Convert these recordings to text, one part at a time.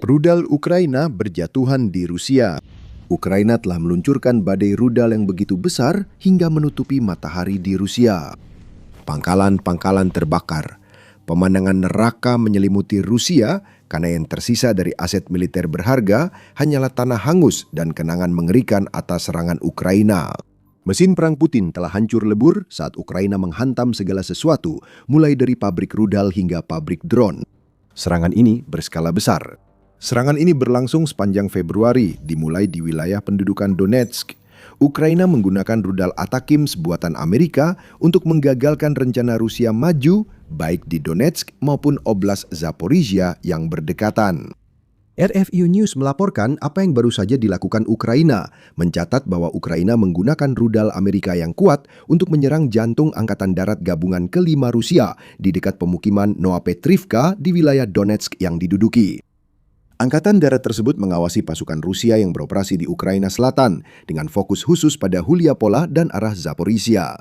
Rudal Ukraina berjatuhan di Rusia. Ukraina telah meluncurkan badai rudal yang begitu besar hingga menutupi matahari di Rusia. Pangkalan-pangkalan terbakar. Pemandangan neraka menyelimuti Rusia karena yang tersisa dari aset militer berharga hanyalah tanah hangus dan kenangan mengerikan atas serangan Ukraina. Mesin perang Putin telah hancur lebur saat Ukraina menghantam segala sesuatu, mulai dari pabrik rudal hingga pabrik drone. Serangan ini berskala besar. Serangan ini berlangsung sepanjang Februari, dimulai di wilayah pendudukan Donetsk. Ukraina menggunakan rudal ATACMS buatan Amerika untuk menggagalkan rencana Rusia maju, baik di Donetsk maupun Oblast Zaporizhia yang berdekatan. RFI News melaporkan apa yang baru saja dilakukan Ukraina, mencatat bahwa Ukraina menggunakan rudal Amerika yang kuat untuk menyerang jantung Angkatan Darat Gabungan ke-5 Rusia di dekat pemukiman Novopetrivka di wilayah Donetsk yang diduduki. Angkatan Darat tersebut mengawasi pasukan Rusia yang beroperasi di Ukraina Selatan dengan fokus khusus pada Hulia-Pola dan arah Zaporizhia.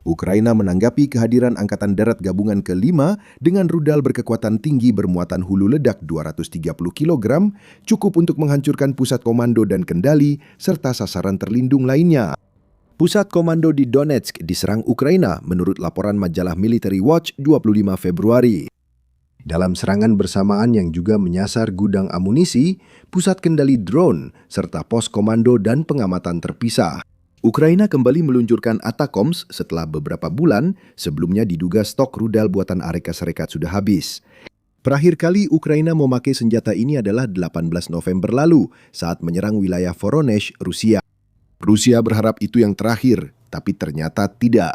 Ukraina menanggapi kehadiran Angkatan Darat Gabungan ke-5 dengan rudal berkekuatan tinggi bermuatan hulu ledak 230 kg, cukup untuk menghancurkan pusat komando dan kendali, serta sasaran terlindung lainnya. Pusat komando di Donetsk diserang Ukraina menurut laporan majalah Military Watch 25 Februari. Dalam serangan bersamaan yang juga menyasar gudang amunisi, pusat kendali drone, serta pos komando dan pengamatan terpisah. Ukraina kembali meluncurkan ATACMS setelah beberapa bulan sebelumnya diduga stok rudal buatan Amerika Serikat sudah habis. Terakhir kali Ukraina memakai senjata ini adalah 18 November lalu saat menyerang wilayah Voronezh, Rusia. Rusia berharap itu yang terakhir, tapi ternyata tidak.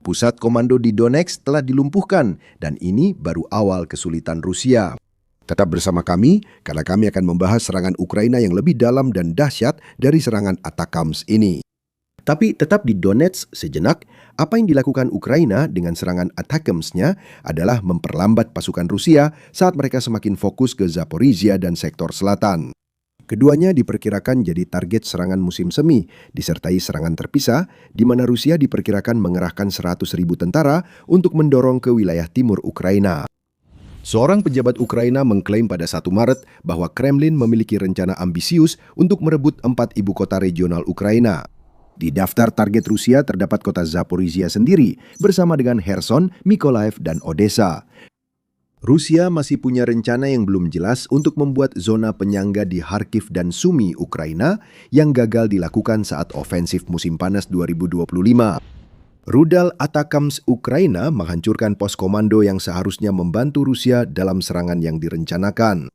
Pusat komando di Donetsk telah dilumpuhkan dan ini baru awal kesulitan Rusia. Tetap bersama kami karena kami akan membahas serangan Ukraina yang lebih dalam dan dahsyat dari serangan ATACMS ini. Tapi tetap di Donetsk sejenak, apa yang dilakukan Ukraina dengan serangan ATACMS-nya adalah memperlambat pasukan Rusia saat mereka semakin fokus ke Zaporizhia dan sektor selatan. Keduanya diperkirakan jadi target serangan musim semi, disertai serangan terpisah, di mana Rusia diperkirakan mengerahkan 100.000 tentara untuk mendorong ke wilayah timur Ukraina. Seorang pejabat Ukraina mengklaim pada 1 Maret bahwa Kremlin memiliki rencana ambisius untuk merebut 4 ibu kota regional Ukraina. Di daftar target Rusia terdapat kota Zaporizhia sendiri, bersama dengan Kherson, Mykolaiv, dan Odessa. Rusia masih punya rencana yang belum jelas untuk membuat zona penyangga di Kharkiv dan Sumy, Ukraina, yang gagal dilakukan saat ofensif musim panas 2025. Rudal ATACMS Ukraina menghancurkan pos komando yang seharusnya membantu Rusia dalam serangan yang direncanakan.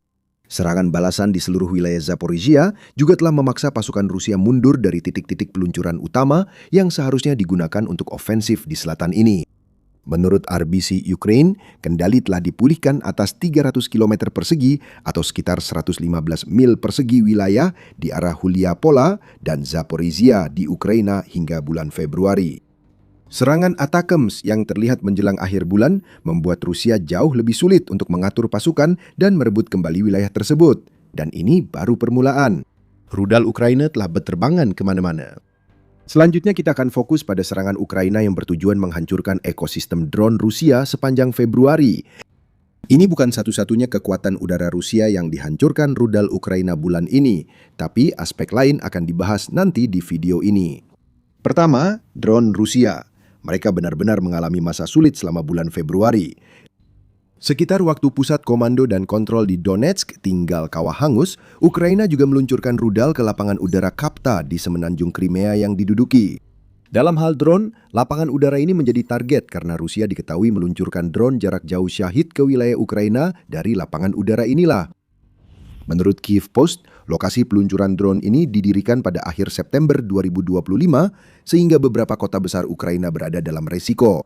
Serangan balasan di seluruh wilayah Zaporizhia juga telah memaksa pasukan Rusia mundur dari titik-titik peluncuran utama yang seharusnya digunakan untuk ofensif di selatan ini. Menurut RBC Ukraine, kendali telah dipulihkan atas 300 km persegi atau sekitar 115 mil persegi wilayah di arah Hulia-Pola dan Zaporizhia di Ukraina hingga bulan Februari. Serangan ATACMS yang terlihat menjelang akhir bulan membuat Rusia jauh lebih sulit untuk mengatur pasukan dan merebut kembali wilayah tersebut. Dan ini baru permulaan. Rudal Ukraina telah berterbangan kemana-mana. Selanjutnya kita akan fokus pada serangan Ukraina yang bertujuan menghancurkan ekosistem drone Rusia sepanjang Februari. Ini bukan satu-satunya kekuatan udara Rusia yang dihancurkan rudal Ukraina bulan ini, tapi aspek lain akan dibahas nanti di video ini. Pertama, drone Rusia. Mereka benar-benar mengalami masa sulit selama bulan Februari. Sekitar waktu pusat komando dan kontrol di Donetsk tinggal kawah hangus, Ukraina juga meluncurkan rudal ke lapangan udara Kapta di semenanjung Crimea yang diduduki. Dalam hal drone, lapangan udara ini menjadi target karena Rusia diketahui meluncurkan drone jarak jauh Shahid ke wilayah Ukraina dari lapangan udara inilah. Menurut Kyiv Post, lokasi peluncuran drone ini didirikan pada akhir September 2025 sehingga beberapa kota besar Ukraina berada dalam resiko.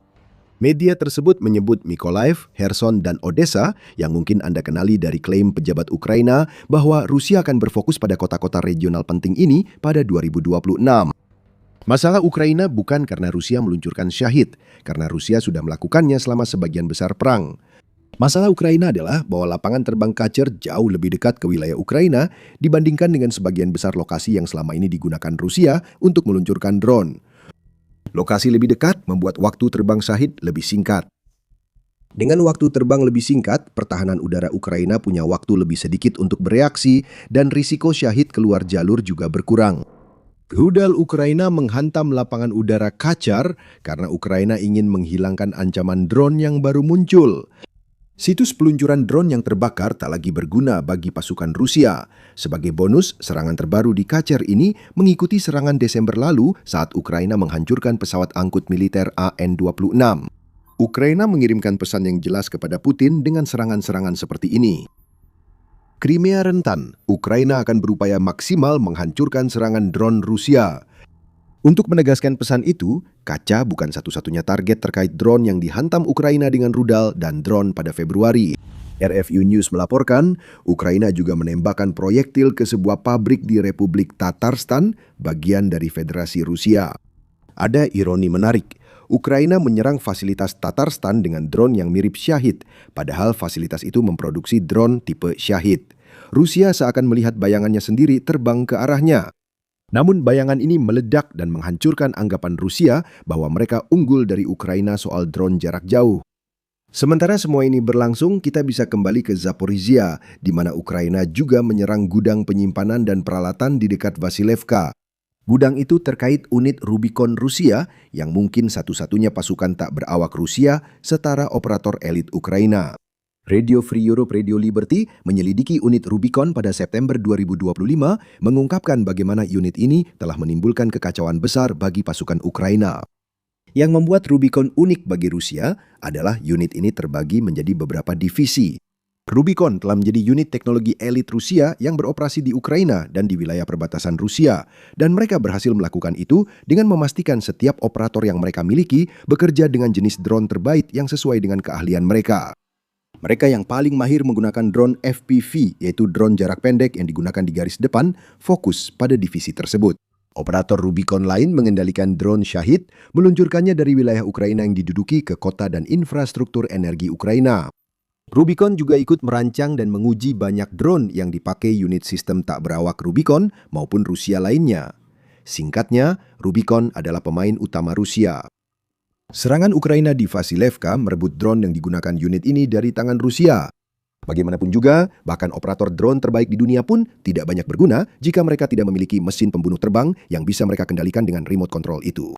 Media tersebut menyebut Mykolaiv, Kherson, dan Odessa yang mungkin Anda kenali dari klaim pejabat Ukraina bahwa Rusia akan berfokus pada kota-kota regional penting ini pada 2026. Masalah Ukraina bukan karena Rusia meluncurkan Shahid, karena Rusia sudah melakukannya selama sebagian besar perang. Masalah Ukraina adalah bahwa lapangan terbang Kacher jauh lebih dekat ke wilayah Ukraina dibandingkan dengan sebagian besar lokasi yang selama ini digunakan Rusia untuk meluncurkan drone. Lokasi lebih dekat membuat waktu terbang Shahid lebih singkat. Dengan waktu terbang lebih singkat, pertahanan udara Ukraina punya waktu lebih sedikit untuk bereaksi dan risiko syahid keluar jalur juga berkurang. Rudal Ukraina menghantam lapangan udara Kachar karena Ukraina ingin menghilangkan ancaman drone yang baru muncul. Situs peluncuran drone yang terbakar tak lagi berguna bagi pasukan Rusia. Sebagai bonus, serangan terbaru di Kachar ini mengikuti serangan Desember lalu saat Ukraina menghancurkan pesawat angkut militer AN-26. Ukraina mengirimkan pesan yang jelas kepada Putin dengan serangan-serangan seperti ini. Crimea rentan, Ukraina akan berupaya maksimal menghancurkan serangan drone Rusia. Untuk menegaskan pesan itu, Kaca bukan satu-satunya target terkait drone yang dihantam Ukraina dengan rudal dan drone pada Februari. RFU News melaporkan, Ukraina juga menembakkan proyektil ke sebuah pabrik di Republik Tatarstan, bagian dari Federasi Rusia. Ada ironi menarik. Ukraina menyerang fasilitas Tatarstan dengan drone yang mirip Shahid, padahal fasilitas itu memproduksi drone tipe Shahid. Rusia seakan melihat bayangannya sendiri terbang ke arahnya. Namun bayangan ini meledak dan menghancurkan anggapan Rusia bahwa mereka unggul dari Ukraina soal drone jarak jauh. Sementara semua ini berlangsung, kita bisa kembali ke Zaporizhia, di mana Ukraina juga menyerang gudang penyimpanan dan peralatan di dekat Vasilevka. Gudang itu terkait unit Rubicon Rusia yang mungkin satu-satunya pasukan tak berawak Rusia setara operator elit Ukraina. Radio Free Europe Radio Liberty menyelidiki unit Rubicon pada September 2025 mengungkapkan bagaimana unit ini telah menimbulkan kekacauan besar bagi pasukan Ukraina. Yang membuat Rubicon unik bagi Rusia adalah unit ini terbagi menjadi beberapa divisi. Rubicon telah menjadi unit teknologi elit Rusia yang beroperasi di Ukraina dan di wilayah perbatasan Rusia, dan mereka berhasil melakukan itu dengan memastikan setiap operator yang mereka miliki bekerja dengan jenis drone terbaik yang sesuai dengan keahlian mereka. Mereka yang paling mahir menggunakan drone FPV, yaitu drone jarak pendek yang digunakan di garis depan, fokus pada divisi tersebut. Operator Rubicon lain mengendalikan drone Shahid, meluncurkannya dari wilayah Ukraina yang diduduki ke kota dan infrastruktur energi Ukraina. Rubicon juga ikut merancang dan menguji banyak drone yang dipakai unit sistem tak berawak Rubicon maupun Rusia lainnya. Singkatnya, Rubicon adalah pemain utama Rusia. Serangan Ukraina di Vasilevka merebut drone yang digunakan unit ini dari tangan Rusia. Bagaimanapun juga, bahkan operator drone terbaik di dunia pun tidak banyak berguna jika mereka tidak memiliki mesin pembunuh terbang yang bisa mereka kendalikan dengan remote control itu.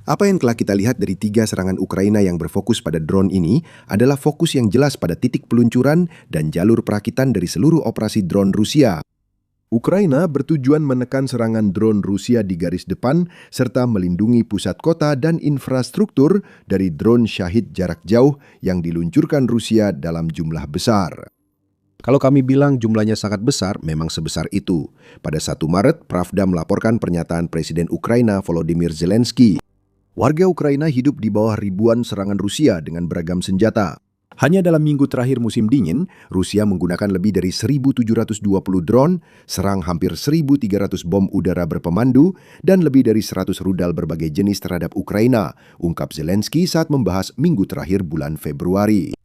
Apa yang telah kita lihat dari 3 serangan Ukraina yang berfokus pada drone ini adalah fokus yang jelas pada titik peluncuran dan jalur perakitan dari seluruh operasi drone Rusia. Ukraina bertujuan menekan serangan drone Rusia di garis depan serta melindungi pusat kota dan infrastruktur dari drone Shahid jarak jauh yang diluncurkan Rusia dalam jumlah besar. Kalau kami bilang jumlahnya sangat besar, memang sebesar itu. Pada 1 Maret, Pravda melaporkan pernyataan Presiden Ukraina Volodymyr Zelensky. Warga Ukraina hidup di bawah ribuan serangan Rusia dengan beragam senjata. Hanya dalam minggu terakhir musim dingin, Rusia menggunakan lebih dari 1.720 drone, serang hampir 1.300 bom udara berpemandu, dan lebih dari 100 rudal berbagai jenis terhadap Ukraina, ungkap Zelensky saat membahas minggu terakhir bulan Februari.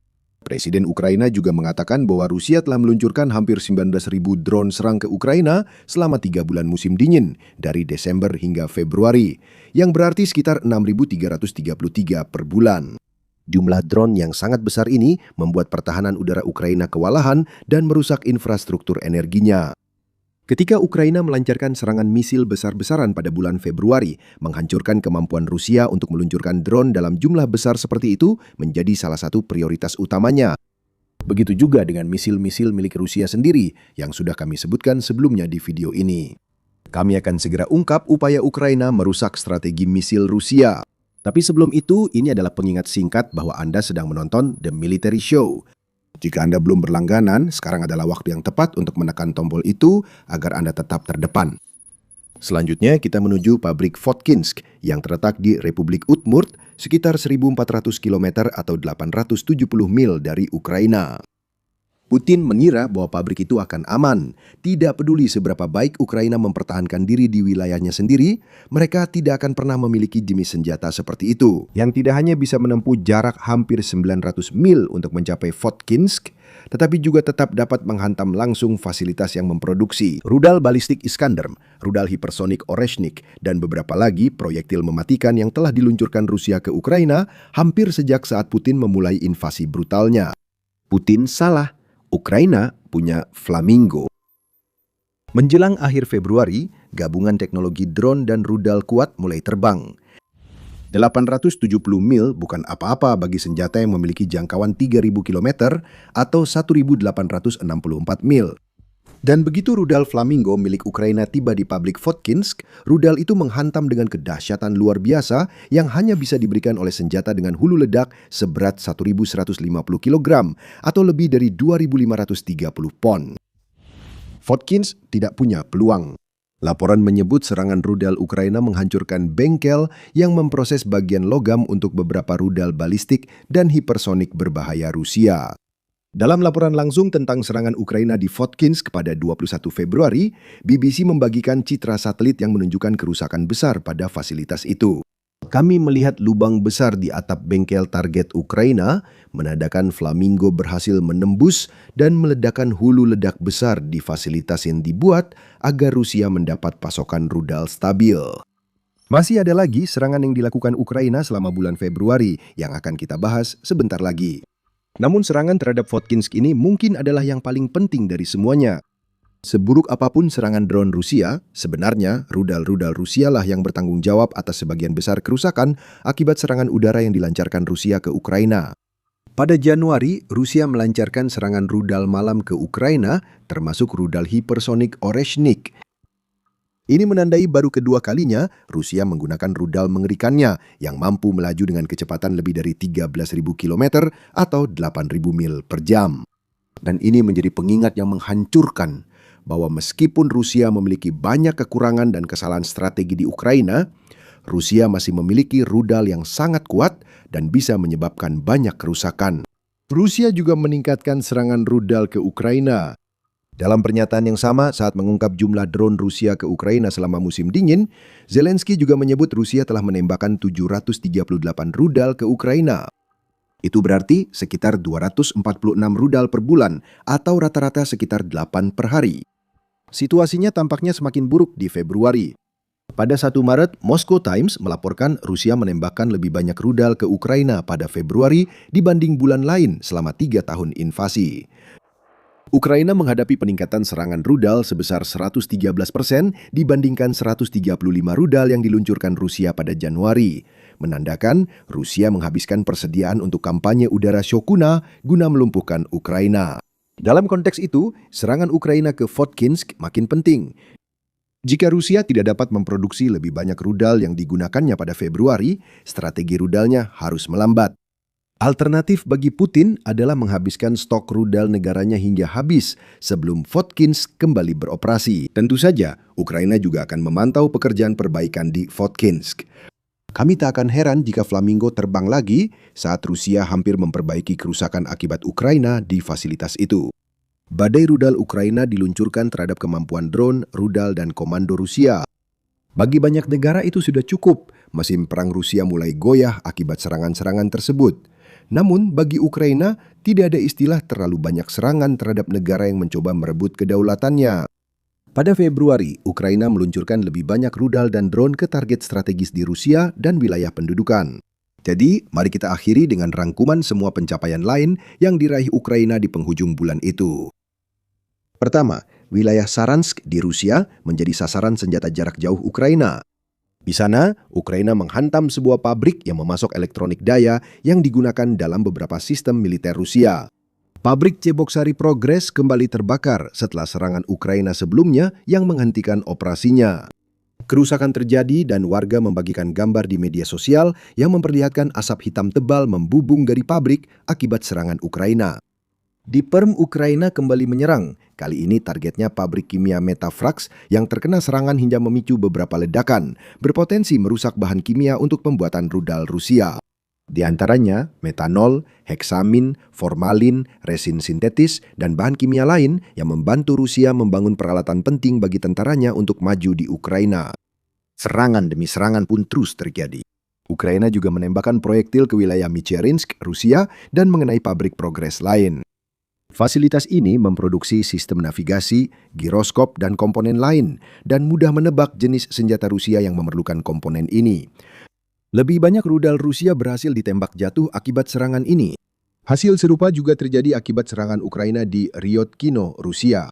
Presiden Ukraina juga mengatakan bahwa Rusia telah meluncurkan hampir 19.000 drone serang ke Ukraina selama 3 bulan musim dingin, dari Desember hingga Februari, yang berarti sekitar 6.333 per bulan. Jumlah drone yang sangat besar ini membuat pertahanan udara Ukraina kewalahan dan merusak infrastruktur energinya. Ketika Ukraina melancarkan serangan misil besar-besaran pada bulan Februari, menghancurkan kemampuan Rusia untuk meluncurkan drone dalam jumlah besar seperti itu menjadi salah satu prioritas utamanya. Begitu juga dengan misil-misil milik Rusia sendiri yang sudah kami sebutkan sebelumnya di video ini. Kami akan segera ungkap upaya Ukraina merusak strategi misil Rusia. Tapi sebelum itu, ini adalah pengingat singkat bahwa Anda sedang menonton The Military Show. Jika Anda belum berlangganan, sekarang adalah waktu yang tepat untuk menekan tombol itu agar Anda tetap terdepan. Selanjutnya, kita menuju pabrik Votkinsk yang terletak di Republik Udmurt, sekitar 1.400 km atau 870 mil dari Ukraina. Putin mengira bahwa pabrik itu akan aman. Tidak peduli seberapa baik Ukraina mempertahankan diri di wilayahnya sendiri, mereka tidak akan pernah memiliki jenis senjata seperti itu, yang tidak hanya bisa menempuh jarak hampir 900 mil untuk mencapai Votkinsk, tetapi juga tetap dapat menghantam langsung fasilitas yang memproduksi rudal balistik Iskander, rudal hipersonik Oreshnik, dan beberapa lagi proyektil mematikan yang telah diluncurkan Rusia ke Ukraina hampir sejak saat Putin memulai invasi brutalnya. Putin salah. Ukraina punya Flamingo. Menjelang akhir Februari, gabungan teknologi drone dan rudal kuat mulai terbang. 870 mil bukan apa-apa bagi senjata yang memiliki jangkauan 3.000 km atau 1.864 mil. Dan begitu rudal Flamingo milik Ukraina tiba di pabrik Votkinsk, rudal itu menghantam dengan kedahsyatan luar biasa yang hanya bisa diberikan oleh senjata dengan hulu ledak seberat 1.150 kg atau lebih dari 2.530 pon. Votkinsk tidak punya peluang. Laporan menyebut serangan rudal Ukraina menghancurkan bengkel yang memproses bagian logam untuk beberapa rudal balistik dan hipersonik berbahaya Rusia. Dalam laporan langsung tentang serangan Ukraina di Votkinsk pada 21 Februari, BBC membagikan citra satelit yang menunjukkan kerusakan besar pada fasilitas itu. Kami melihat lubang besar di atap bengkel target Ukraina, menandakan Flamingo berhasil menembus dan meledakkan hulu ledak besar di fasilitas yang dibuat agar Rusia mendapat pasokan rudal stabil. Masih ada lagi serangan yang dilakukan Ukraina selama bulan Februari yang akan kita bahas sebentar lagi. Namun serangan terhadap Votkinsk ini mungkin adalah yang paling penting dari semuanya. Seburuk apapun serangan drone Rusia, sebenarnya rudal-rudal Rusia lah yang bertanggung jawab atas sebagian besar kerusakan akibat serangan udara yang dilancarkan Rusia ke Ukraina. Pada Januari, Rusia melancarkan serangan rudal malam ke Ukraina, termasuk rudal hipersonik Oreshnik. Ini menandai baru kedua kalinya Rusia menggunakan rudal mengerikannya yang mampu melaju dengan kecepatan lebih dari 13.000 km atau 8.000 mil per jam. Dan ini menjadi pengingat yang menghancurkan bahwa meskipun Rusia memiliki banyak kekurangan dan kesalahan strategi di Ukraina, Rusia masih memiliki rudal yang sangat kuat dan bisa menyebabkan banyak kerusakan. Rusia juga meningkatkan serangan rudal ke Ukraina. Dalam pernyataan yang sama saat mengungkap jumlah drone Rusia ke Ukraina selama musim dingin, Zelensky juga menyebut Rusia telah menembakkan 738 rudal ke Ukraina. Itu berarti sekitar 246 rudal per bulan atau rata-rata sekitar 8 per hari. Situasinya tampaknya semakin buruk di Februari. Pada 1 Maret, Moscow Times melaporkan Rusia menembakkan lebih banyak rudal ke Ukraina pada Februari dibanding bulan lain selama 3 tahun invasi. Ukraina menghadapi peningkatan serangan rudal sebesar 113% dibandingkan 135 rudal yang diluncurkan Rusia pada Januari, menandakan Rusia menghabiskan persediaan untuk kampanye udara Shokuna guna melumpuhkan Ukraina. Dalam konteks itu, serangan Ukraina ke Votkinsk makin penting. Jika Rusia tidak dapat memproduksi lebih banyak rudal yang digunakannya pada Februari, strategi rudalnya harus melambat. Alternatif bagi Putin adalah menghabiskan stok rudal negaranya hingga habis sebelum Votkinsk kembali beroperasi. Tentu saja, Ukraina juga akan memantau pekerjaan perbaikan di Votkinsk. Kami tak akan heran jika Flamingo terbang lagi saat Rusia hampir memperbaiki kerusakan akibat Ukraina di fasilitas itu. Badai rudal Ukraina diluncurkan terhadap kemampuan drone, rudal, dan komando Rusia. Bagi banyak negara itu sudah cukup. Mesin perang Rusia mulai goyah akibat serangan-serangan tersebut. Namun, bagi Ukraina, tidak ada istilah terlalu banyak serangan terhadap negara yang mencoba merebut kedaulatannya. Pada Februari, Ukraina meluncurkan lebih banyak rudal dan drone ke target strategis di Rusia dan wilayah pendudukan. Jadi, mari kita akhiri dengan rangkuman semua pencapaian lain yang diraih Ukraina di penghujung bulan itu. Pertama, wilayah Saransk di Rusia menjadi sasaran senjata jarak jauh Ukraina. Di sana, Ukraina menghantam sebuah pabrik yang memasok elektronik daya yang digunakan dalam beberapa sistem militer Rusia. Pabrik Cheboksary Progress kembali terbakar setelah serangan Ukraina sebelumnya yang menghentikan operasinya. Kerusakan terjadi dan warga membagikan gambar di media sosial yang memperlihatkan asap hitam tebal membubung dari pabrik akibat serangan Ukraina. Di Perm, Ukraina kembali menyerang. Kali ini targetnya pabrik kimia Metafrax yang terkena serangan hingga memicu beberapa ledakan, berpotensi merusak bahan kimia untuk pembuatan rudal Rusia. Di antaranya metanol, heksamin, formalin, resin sintetis, dan bahan kimia lain yang membantu Rusia membangun peralatan penting bagi tentaranya untuk maju di Ukraina. Serangan demi serangan pun terus terjadi. Ukraina juga menembakkan proyektil ke wilayah Micherinsk, Rusia, dan mengenai pabrik Progres lain. Fasilitas ini memproduksi sistem navigasi, giroskop, dan komponen lain, dan mudah menebak jenis senjata Rusia yang memerlukan komponen ini. Lebih banyak rudal Rusia berhasil ditembak jatuh akibat serangan ini. Hasil serupa juga terjadi akibat serangan Ukraina di Ryotkino, Rusia.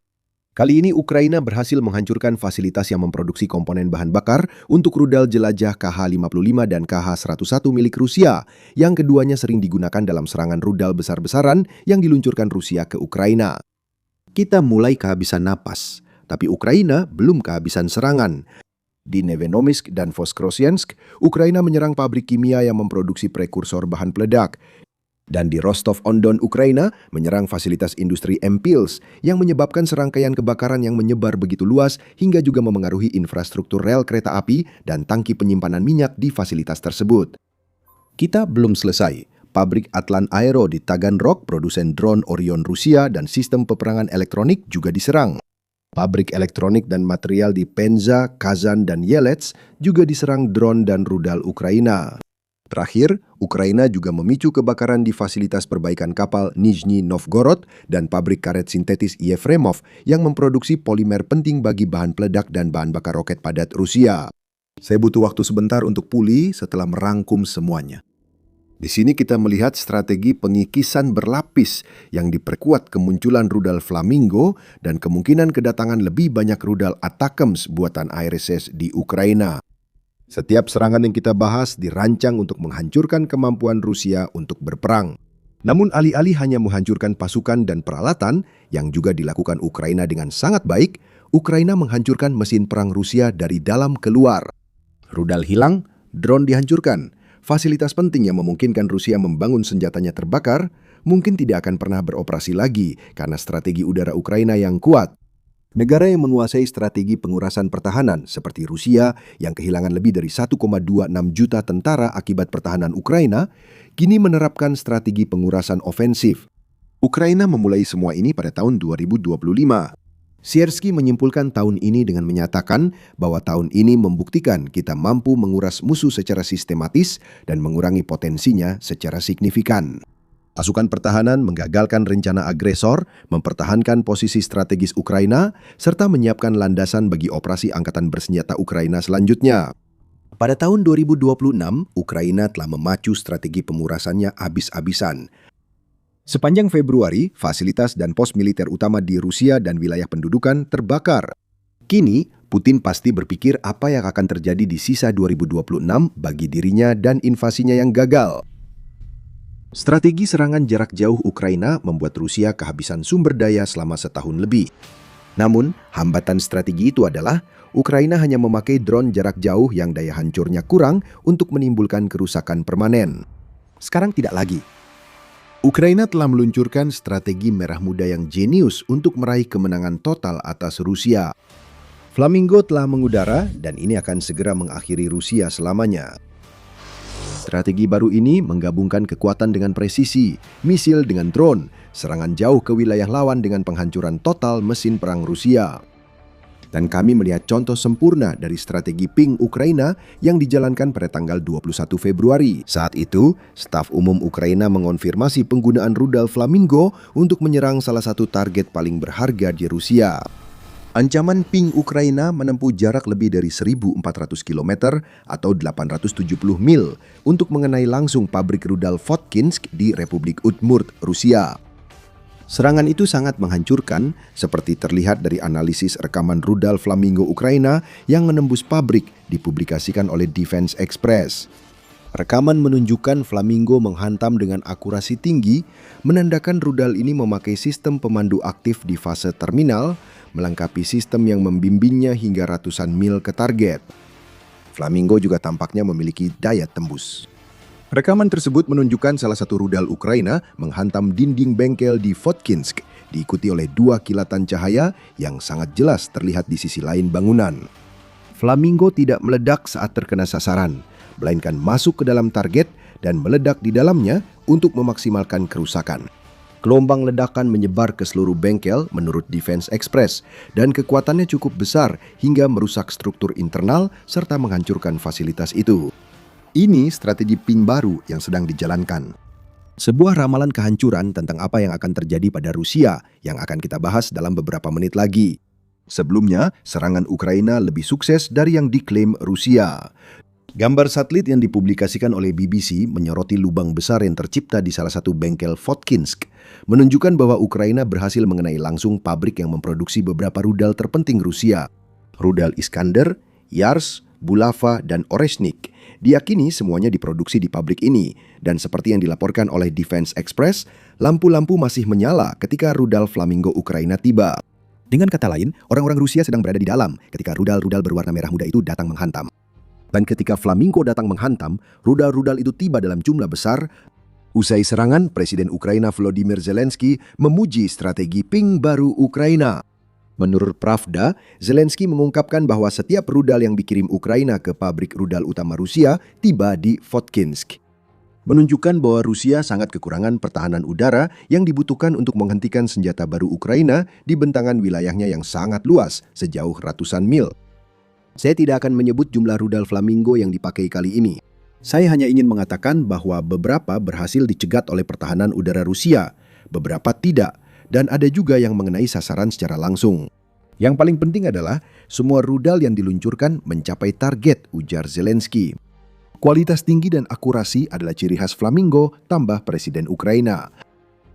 Kali ini Ukraina berhasil menghancurkan fasilitas yang memproduksi komponen bahan bakar untuk rudal jelajah KH-55 dan KH-101 milik Rusia, yang keduanya sering digunakan dalam serangan rudal besar-besaran yang diluncurkan Rusia ke Ukraina. Kita mulai kehabisan napas, tapi Ukraina belum kehabisan serangan. Di Nevenomysk dan Voskressensk, Ukraina menyerang pabrik kimia yang memproduksi prekursor bahan peledak. Dan di Rostov-on-Don, Ukraina menyerang fasilitas industri M-Pils yang menyebabkan serangkaian kebakaran yang menyebar begitu luas hingga juga memengaruhi infrastruktur rel kereta api dan tangki penyimpanan minyak di fasilitas tersebut. Kita belum selesai. Pabrik Atlan Aero di Taganrog, produsen drone Orion Rusia dan sistem peperangan elektronik juga diserang. Pabrik elektronik dan material di Penza, Kazan, dan Yelets juga diserang drone dan rudal Ukraina. Terakhir, Ukraina juga memicu kebakaran di fasilitas perbaikan kapal Nizhny Novgorod dan pabrik karet sintetis Yefremov yang memproduksi polimer penting bagi bahan peledak dan bahan bakar roket padat Rusia. Saya butuh waktu sebentar untuk pulih setelah merangkum semuanya. Di sini kita melihat strategi pengikisan berlapis yang diperkuat kemunculan rudal Flamingo dan kemungkinan kedatangan lebih banyak rudal ATACMS buatan IRSS di Ukraina. Setiap serangan yang kita bahas dirancang untuk menghancurkan kemampuan Rusia untuk berperang. Namun alih-alih hanya menghancurkan pasukan dan peralatan yang juga dilakukan Ukraina dengan sangat baik, Ukraina menghancurkan mesin perang Rusia dari dalam keluar. Rudal hilang, drone dihancurkan. Fasilitas penting yang memungkinkan Rusia membangun senjatanya terbakar mungkin tidak akan pernah beroperasi lagi karena strategi udara Ukraina yang kuat. Negara yang menguasai strategi pengurasan pertahanan seperti Rusia yang kehilangan lebih dari 1,26 juta tentara akibat pertahanan Ukraina, kini menerapkan strategi pengurasan ofensif. Ukraina memulai semua ini pada tahun 2025. Siersky menyimpulkan tahun ini dengan menyatakan bahwa tahun ini membuktikan kita mampu menguras musuh secara sistematis dan mengurangi potensinya secara signifikan. Pasukan pertahanan menggagalkan rencana agresor, mempertahankan posisi strategis Ukraina, serta menyiapkan landasan bagi operasi angkatan bersenjata Ukraina selanjutnya. Pada tahun 2026, Ukraina telah memacu strategi pengurasannya habis-habisan. Sepanjang Februari, fasilitas dan pos militer utama di Rusia dan wilayah pendudukan terbakar. Kini, Putin pasti berpikir apa yang akan terjadi di sisa 2026 bagi dirinya dan invasinya yang gagal. Strategi serangan jarak jauh Ukraina membuat Rusia kehabisan sumber daya selama setahun lebih. Namun, hambatan strategi itu adalah Ukraina hanya memakai drone jarak jauh yang daya hancurnya kurang untuk menimbulkan kerusakan permanen. Sekarang tidak lagi. Ukraina telah meluncurkan strategi merah muda yang jenius untuk meraih kemenangan total atas Rusia. Flamingo telah mengudara dan ini akan segera mengakhiri Rusia selamanya. Strategi baru ini menggabungkan kekuatan dengan presisi, misil dengan drone, serangan jauh ke wilayah lawan dengan penghancuran total mesin perang Rusia. Dan kami melihat contoh sempurna dari strategi PING Ukraina yang dijalankan pada tanggal 21 Februari. Saat itu, staf umum Ukraina mengonfirmasi penggunaan rudal Flamingo untuk menyerang salah satu target paling berharga di Rusia. Ancaman PING Ukraina menempuh jarak lebih dari 1.400 km atau 870 mil untuk mengenai langsung pabrik rudal Votkinsk di Republik Udmurt, Rusia. Serangan itu sangat menghancurkan, seperti terlihat dari analisis rekaman rudal Flamingo Ukraina yang menembus pabrik dipublikasikan oleh Defense Express. Rekaman menunjukkan Flamingo menghantam dengan akurasi tinggi, menandakan rudal ini memakai sistem pemandu aktif di fase terminal, melengkapi sistem yang membimbingnya hingga ratusan mil ke target. Flamingo juga tampaknya memiliki daya tembus. Rekaman tersebut menunjukkan salah satu rudal Ukraina menghantam dinding bengkel di Votkinsk, diikuti oleh 2 kilatan cahaya yang sangat jelas terlihat di sisi lain bangunan. Flamingo tidak meledak saat terkena sasaran, melainkan masuk ke dalam target dan meledak di dalamnya untuk memaksimalkan kerusakan. Gelombang ledakan menyebar ke seluruh bengkel menurut Defense Express dan kekuatannya cukup besar hingga merusak struktur internal serta menghancurkan fasilitas itu. Ini strategi ping baru yang sedang dijalankan. Sebuah ramalan kehancuran tentang apa yang akan terjadi pada Rusia yang akan kita bahas dalam beberapa menit lagi. Sebelumnya, serangan Ukraina lebih sukses dari yang diklaim Rusia. Gambar satelit yang dipublikasikan oleh BBC menyoroti lubang besar yang tercipta di salah satu bengkel Votkinsk, menunjukkan bahwa Ukraina berhasil mengenai langsung pabrik yang memproduksi beberapa rudal terpenting Rusia. Rudal Iskander, Yars, Bulava, dan Oreshnik. Diyakini semuanya diproduksi di pabrik ini, dan seperti yang dilaporkan oleh Defense Express, lampu-lampu masih menyala ketika rudal Flamingo Ukraina tiba. Dengan kata lain, orang-orang Rusia sedang berada di dalam ketika rudal-rudal berwarna merah muda itu datang menghantam. Dan ketika Flamingo datang menghantam, rudal-rudal itu tiba dalam jumlah besar. Usai serangan, Presiden Ukraina Volodymyr Zelensky memuji strategi ping baru Ukraina. Menurut Pravda, Zelensky mengungkapkan bahwa setiap rudal yang dikirim Ukraina ke pabrik rudal utama Rusia tiba di Votkinsk. Menunjukkan bahwa Rusia sangat kekurangan pertahanan udara yang dibutuhkan untuk menghentikan senjata baru Ukraina di bentangan wilayahnya yang sangat luas sejauh ratusan mil. Saya tidak akan menyebut jumlah rudal Flamingo yang dipakai kali ini. Saya hanya ingin mengatakan bahwa beberapa berhasil dicegat oleh pertahanan udara Rusia, beberapa tidak, dan ada juga yang mengenai sasaran secara langsung. Yang paling penting adalah semua rudal yang diluncurkan mencapai target, ujar Zelensky. Kualitas tinggi dan akurasi adalah ciri khas Flamingo, tambah Presiden Ukraina.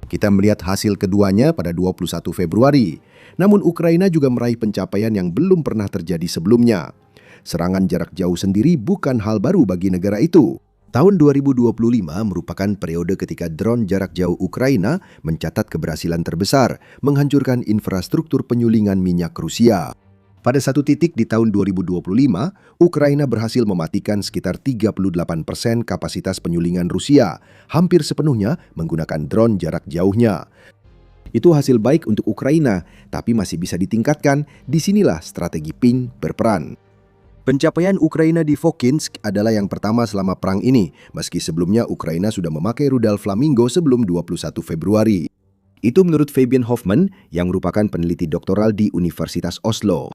Kita melihat hasil keduanya pada 21 Februari. Namun Ukraina juga meraih pencapaian yang belum pernah terjadi sebelumnya. Serangan jarak jauh sendiri bukan hal baru bagi negara itu. Tahun 2025 merupakan periode ketika drone jarak jauh Ukraina mencatat keberhasilan terbesar menghancurkan infrastruktur penyulingan minyak Rusia. Pada satu titik di tahun 2025, Ukraina berhasil mematikan sekitar 38% kapasitas penyulingan Rusia, hampir sepenuhnya menggunakan drone jarak jauhnya. Itu hasil baik untuk Ukraina, tapi masih bisa ditingkatkan. Disinilah strategi ping berperan. Pencapaian Ukraina di Votkinsk adalah yang pertama selama perang ini, meski sebelumnya Ukraina sudah memakai rudal Flamingo sebelum 21 Februari. Itu menurut Fabian Hoffman, yang merupakan peneliti doktoral di Universitas Oslo.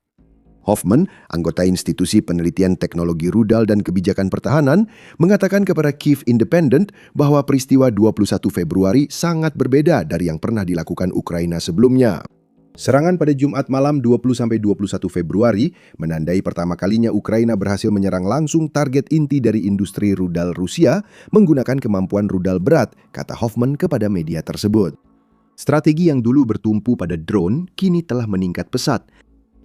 Hoffman, anggota Institusi Penelitian Teknologi Rudal dan Kebijakan Pertahanan, mengatakan kepada Kyiv Independent bahwa peristiwa 21 Februari sangat berbeda dari yang pernah dilakukan Ukraina sebelumnya. Serangan pada Jumat malam 20-21 Februari menandai pertama kalinya Ukraina berhasil menyerang langsung target inti dari industri rudal Rusia menggunakan kemampuan rudal berat, kata Hoffman kepada media tersebut. Strategi yang dulu bertumpu pada drone kini telah meningkat pesat.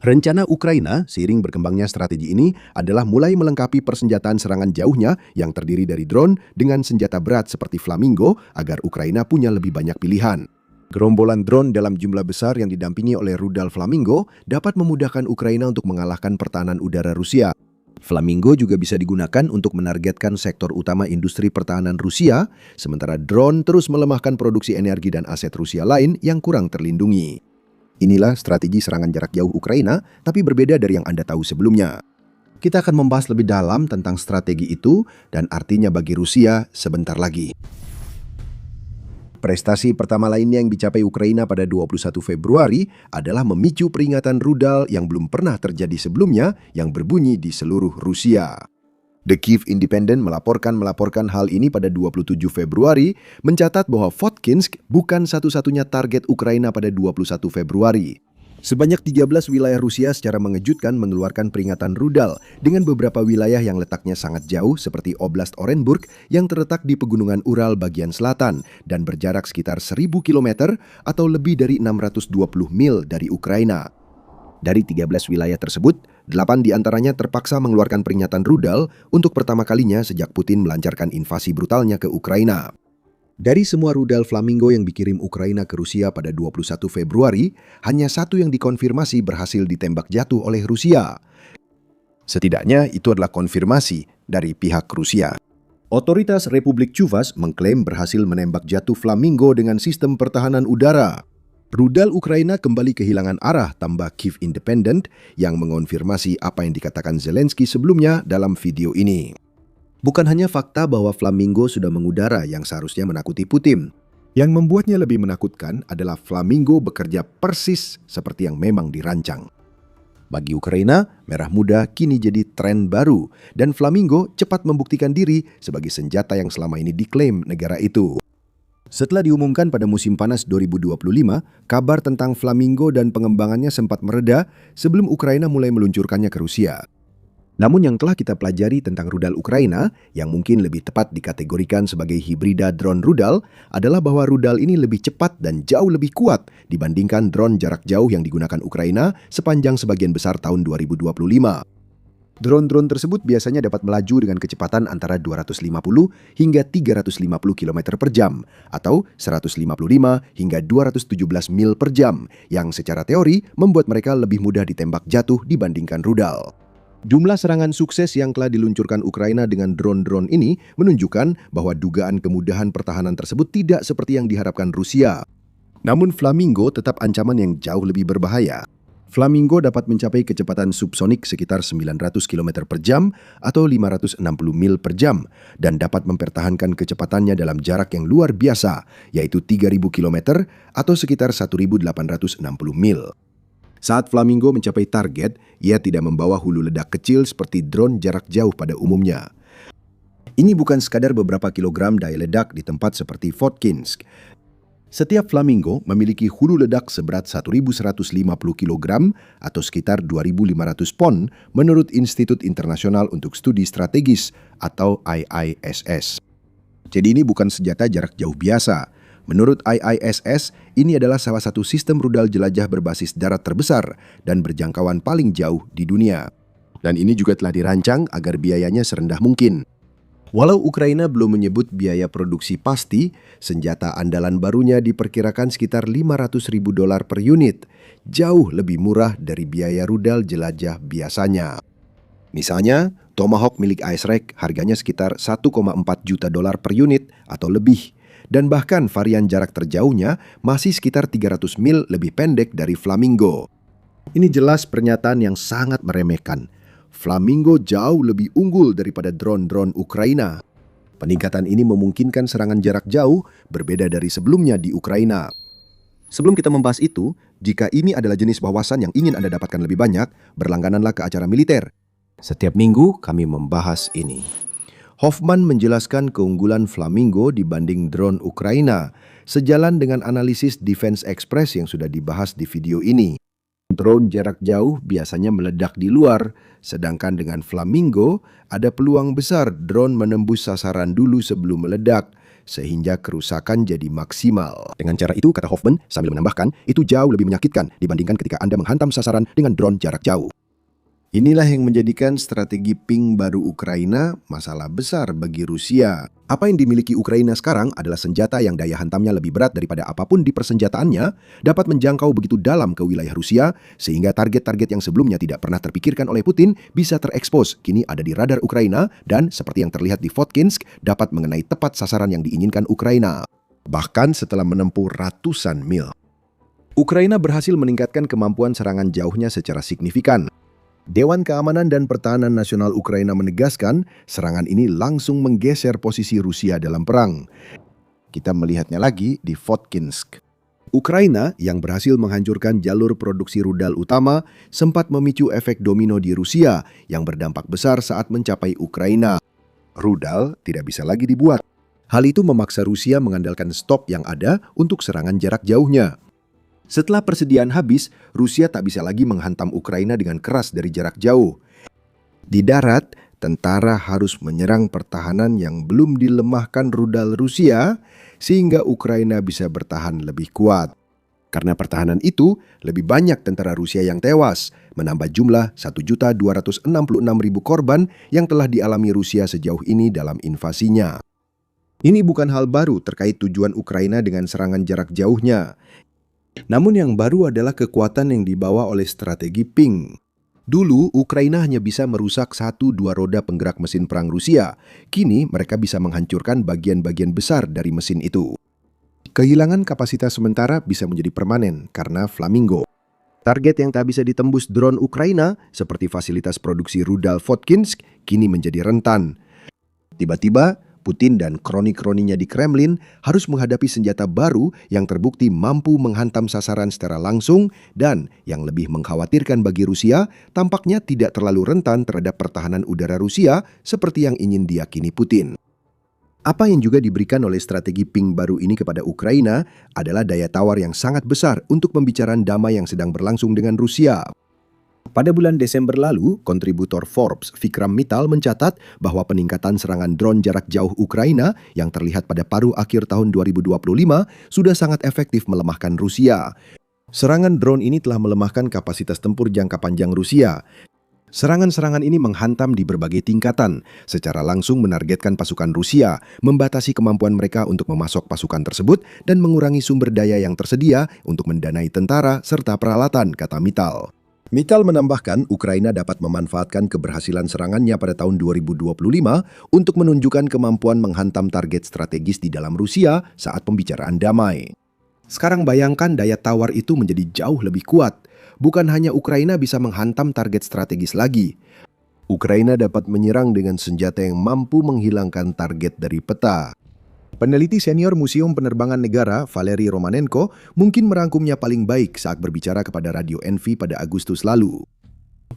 Rencana Ukraina, seiring berkembangnya strategi ini, adalah mulai melengkapi persenjataan serangan jauhnya yang terdiri dari drone dengan senjata berat seperti Flamingo agar Ukraina punya lebih banyak pilihan. Gerombolan drone dalam jumlah besar yang didampingi oleh rudal Flamingo dapat memudahkan Ukraina untuk mengalahkan pertahanan udara Rusia. Flamingo juga bisa digunakan untuk menargetkan sektor utama industri pertahanan Rusia, sementara drone terus melemahkan produksi energi dan aset Rusia lain yang kurang terlindungi. Inilah strategi serangan jarak jauh Ukraina, tapi berbeda dari yang Anda tahu sebelumnya. Kita akan membahas lebih dalam tentang strategi itu dan artinya bagi Rusia sebentar lagi. Prestasi pertama lainnya yang dicapai Ukraina pada 21 Februari adalah memicu peringatan rudal yang belum pernah terjadi sebelumnya yang berbunyi di seluruh Rusia. The Kyiv Independent melaporkan hal ini pada 27 Februari, mencatat bahwa Votkinsk bukan satu-satunya target Ukraina pada 21 Februari. Sebanyak 13 wilayah Rusia secara mengejutkan mengeluarkan peringatan rudal dengan beberapa wilayah yang letaknya sangat jauh seperti Oblast Orenburg yang terletak di pegunungan Ural bagian selatan dan berjarak sekitar 1.000 km atau lebih dari 620 mil dari Ukraina. Dari 13 wilayah tersebut, 8 diantaranya terpaksa mengeluarkan peringatan rudal untuk pertama kalinya sejak Putin melancarkan invasi brutalnya ke Ukraina. Dari semua rudal Flamingo yang dikirim Ukraina ke Rusia pada 21 Februari, hanya satu yang dikonfirmasi berhasil ditembak jatuh oleh Rusia. Setidaknya itu adalah konfirmasi dari pihak Rusia. Otoritas Republik Chuvas mengklaim berhasil menembak jatuh Flamingo dengan sistem pertahanan udara. Rudal Ukraina kembali kehilangan arah, tambah Kyiv Independent yang mengonfirmasi apa yang dikatakan Zelensky sebelumnya dalam video ini. Bukan hanya fakta bahwa flamingo sudah mengudara yang seharusnya menakuti Putin. Yang membuatnya lebih menakutkan adalah flamingo bekerja persis seperti yang memang dirancang. Bagi Ukraina, merah muda kini jadi tren baru dan flamingo cepat membuktikan diri sebagai senjata yang selama ini diklaim negara itu. Setelah diumumkan pada musim panas 2025, kabar tentang flamingo dan pengembangannya sempat mereda sebelum Ukraina mulai meluncurkannya ke Rusia. Namun yang telah kita pelajari tentang rudal Ukraina, yang mungkin lebih tepat dikategorikan sebagai hibrida drone rudal, adalah bahwa rudal ini lebih cepat dan jauh lebih kuat dibandingkan drone jarak jauh yang digunakan Ukraina sepanjang sebagian besar tahun 2025. Drone-drone tersebut biasanya dapat melaju dengan kecepatan antara 250 hingga 350 km per jam atau 155 hingga 217 mil per jam, yang secara teori membuat mereka lebih mudah ditembak jatuh dibandingkan rudal. Jumlah serangan sukses yang telah diluncurkan Ukraina dengan drone-drone ini menunjukkan bahwa dugaan kemudahan pertahanan tersebut tidak seperti yang diharapkan Rusia. Namun Flamingo tetap ancaman yang jauh lebih berbahaya. Flamingo dapat mencapai kecepatan subsonik sekitar 900 km per jam atau 560 mil per jam dan dapat mempertahankan kecepatannya dalam jarak yang luar biasa, yaitu 3.000 km atau sekitar 1.860 mil. Saat Flamingo mencapai target, ia tidak membawa hulu ledak kecil seperti drone jarak jauh pada umumnya. Ini bukan sekadar beberapa kilogram daya ledak di tempat seperti Votkinsk. Setiap Flamingo memiliki hulu ledak seberat 1.150 kg atau sekitar 2.500 pon menurut Institut Internasional untuk Studi Strategis atau IISS. Jadi ini bukan senjata jarak jauh biasa. Menurut IISS, ini adalah salah satu sistem rudal jelajah berbasis darat terbesar dan berjangkauan paling jauh di dunia. Dan ini juga telah dirancang agar biayanya serendah mungkin. Walau Ukraina belum menyebut biaya produksi pasti, senjata andalan barunya diperkirakan sekitar $500.000 per unit, jauh lebih murah dari biaya rudal jelajah biasanya. Misalnya, Tomahawk milik IceRec harganya sekitar $1,4 juta per unit atau lebih. Dan bahkan varian jarak terjauhnya masih sekitar 300 mil lebih pendek dari Flamingo. Ini jelas pernyataan yang sangat meremehkan. Flamingo jauh lebih unggul daripada drone-drone Ukraina. Peningkatan ini memungkinkan serangan jarak jauh berbeda dari sebelumnya di Ukraina. Sebelum kita membahas itu, jika ini adalah jenis wawasan yang ingin Anda dapatkan lebih banyak, berlanggananlah ke acara militer. Setiap minggu kami membahas ini. Hoffman menjelaskan keunggulan Flamingo dibanding drone Ukraina, sejalan dengan analisis Defense Express yang sudah dibahas di video ini. Drone jarak jauh biasanya meledak di luar, sedangkan dengan Flamingo ada peluang besar drone menembus sasaran dulu sebelum meledak, sehingga kerusakan jadi maksimal. Dengan cara itu, kata Hoffman sambil menambahkan, itu jauh lebih menyakitkan dibandingkan ketika Anda menghantam sasaran dengan drone jarak jauh. Inilah yang menjadikan strategi ping baru Ukraina masalah besar bagi Rusia. Apa yang dimiliki Ukraina sekarang adalah senjata yang daya hantamnya lebih berat daripada apapun di persenjataannya, dapat menjangkau begitu dalam ke wilayah Rusia, sehingga target-target yang sebelumnya tidak pernah terpikirkan oleh Putin bisa terekspos, kini ada di radar Ukraina, dan seperti yang terlihat di Votkinsk, dapat mengenai tepat sasaran yang diinginkan Ukraina. Bahkan setelah menempuh ratusan mil. Ukraina berhasil meningkatkan kemampuan serangan jauhnya secara signifikan. Dewan Keamanan dan Pertahanan Nasional Ukraina menegaskan serangan ini langsung menggeser posisi Rusia dalam perang. Kita melihatnya lagi di Votkinsk. Ukraina yang berhasil menghancurkan jalur produksi rudal utama sempat memicu efek domino di Rusia yang berdampak besar saat mencapai Ukraina. Rudal tidak bisa lagi dibuat. Hal itu memaksa Rusia mengandalkan stok yang ada untuk serangan jarak jauhnya. Setelah persediaan habis, Rusia tak bisa lagi menghantam Ukraina dengan keras dari jarak jauh. Di darat, tentara harus menyerang pertahanan yang belum dilemahkan rudal Rusia, sehingga Ukraina bisa bertahan lebih kuat. Karena pertahanan itu, lebih banyak tentara Rusia yang tewas, menambah jumlah 1.266.000 korban yang telah dialami Rusia sejauh ini dalam invasinya. Ini bukan hal baru terkait tujuan Ukraina dengan serangan jarak jauhnya. Namun yang baru adalah kekuatan yang dibawa oleh strategi ping. Dulu, Ukraina hanya bisa merusak 1-2 roda penggerak mesin perang Rusia. Kini, mereka bisa menghancurkan bagian-bagian besar dari mesin itu. Kehilangan kapasitas sementara bisa menjadi permanen karena Flamingo. Target yang tak bisa ditembus drone Ukraina, seperti fasilitas produksi rudal Votkinsk, kini menjadi rentan. Tiba-tiba, Putin dan kroni-kroninya di Kremlin harus menghadapi senjata baru yang terbukti mampu menghantam sasaran secara langsung dan yang lebih mengkhawatirkan bagi Rusia, tampaknya tidak terlalu rentan terhadap pertahanan udara Rusia seperti yang ingin diyakini Putin. Apa yang juga diberikan oleh strategi PING baru ini kepada Ukraina adalah daya tawar yang sangat besar untuk pembicaraan damai yang sedang berlangsung dengan Rusia. Pada bulan Desember lalu, kontributor Forbes Vikram Mittal mencatat bahwa peningkatan serangan drone jarak jauh Ukraina yang terlihat pada paruh akhir tahun 2025 sudah sangat efektif melemahkan Rusia. Serangan drone ini telah melemahkan kapasitas tempur jangka panjang Rusia. Serangan-serangan ini menghantam di berbagai tingkatan, secara langsung menargetkan pasukan Rusia, membatasi kemampuan mereka untuk memasok pasukan tersebut, dan mengurangi sumber daya yang tersedia untuk mendanai tentara serta peralatan, kata Mittal. Mittal menambahkan Ukraina dapat memanfaatkan keberhasilan serangannya pada tahun 2025 untuk menunjukkan kemampuan menghantam target strategis di dalam Rusia saat pembicaraan damai. Sekarang bayangkan daya tawar itu menjadi jauh lebih kuat. Bukan hanya Ukraina bisa menghantam target strategis lagi. Ukraina dapat menyerang dengan senjata yang mampu menghilangkan target dari peta. Peneliti senior Museum Penerbangan Negara, Valery Romanenko, mungkin merangkumnya paling baik saat berbicara kepada Radio Envy pada Agustus lalu.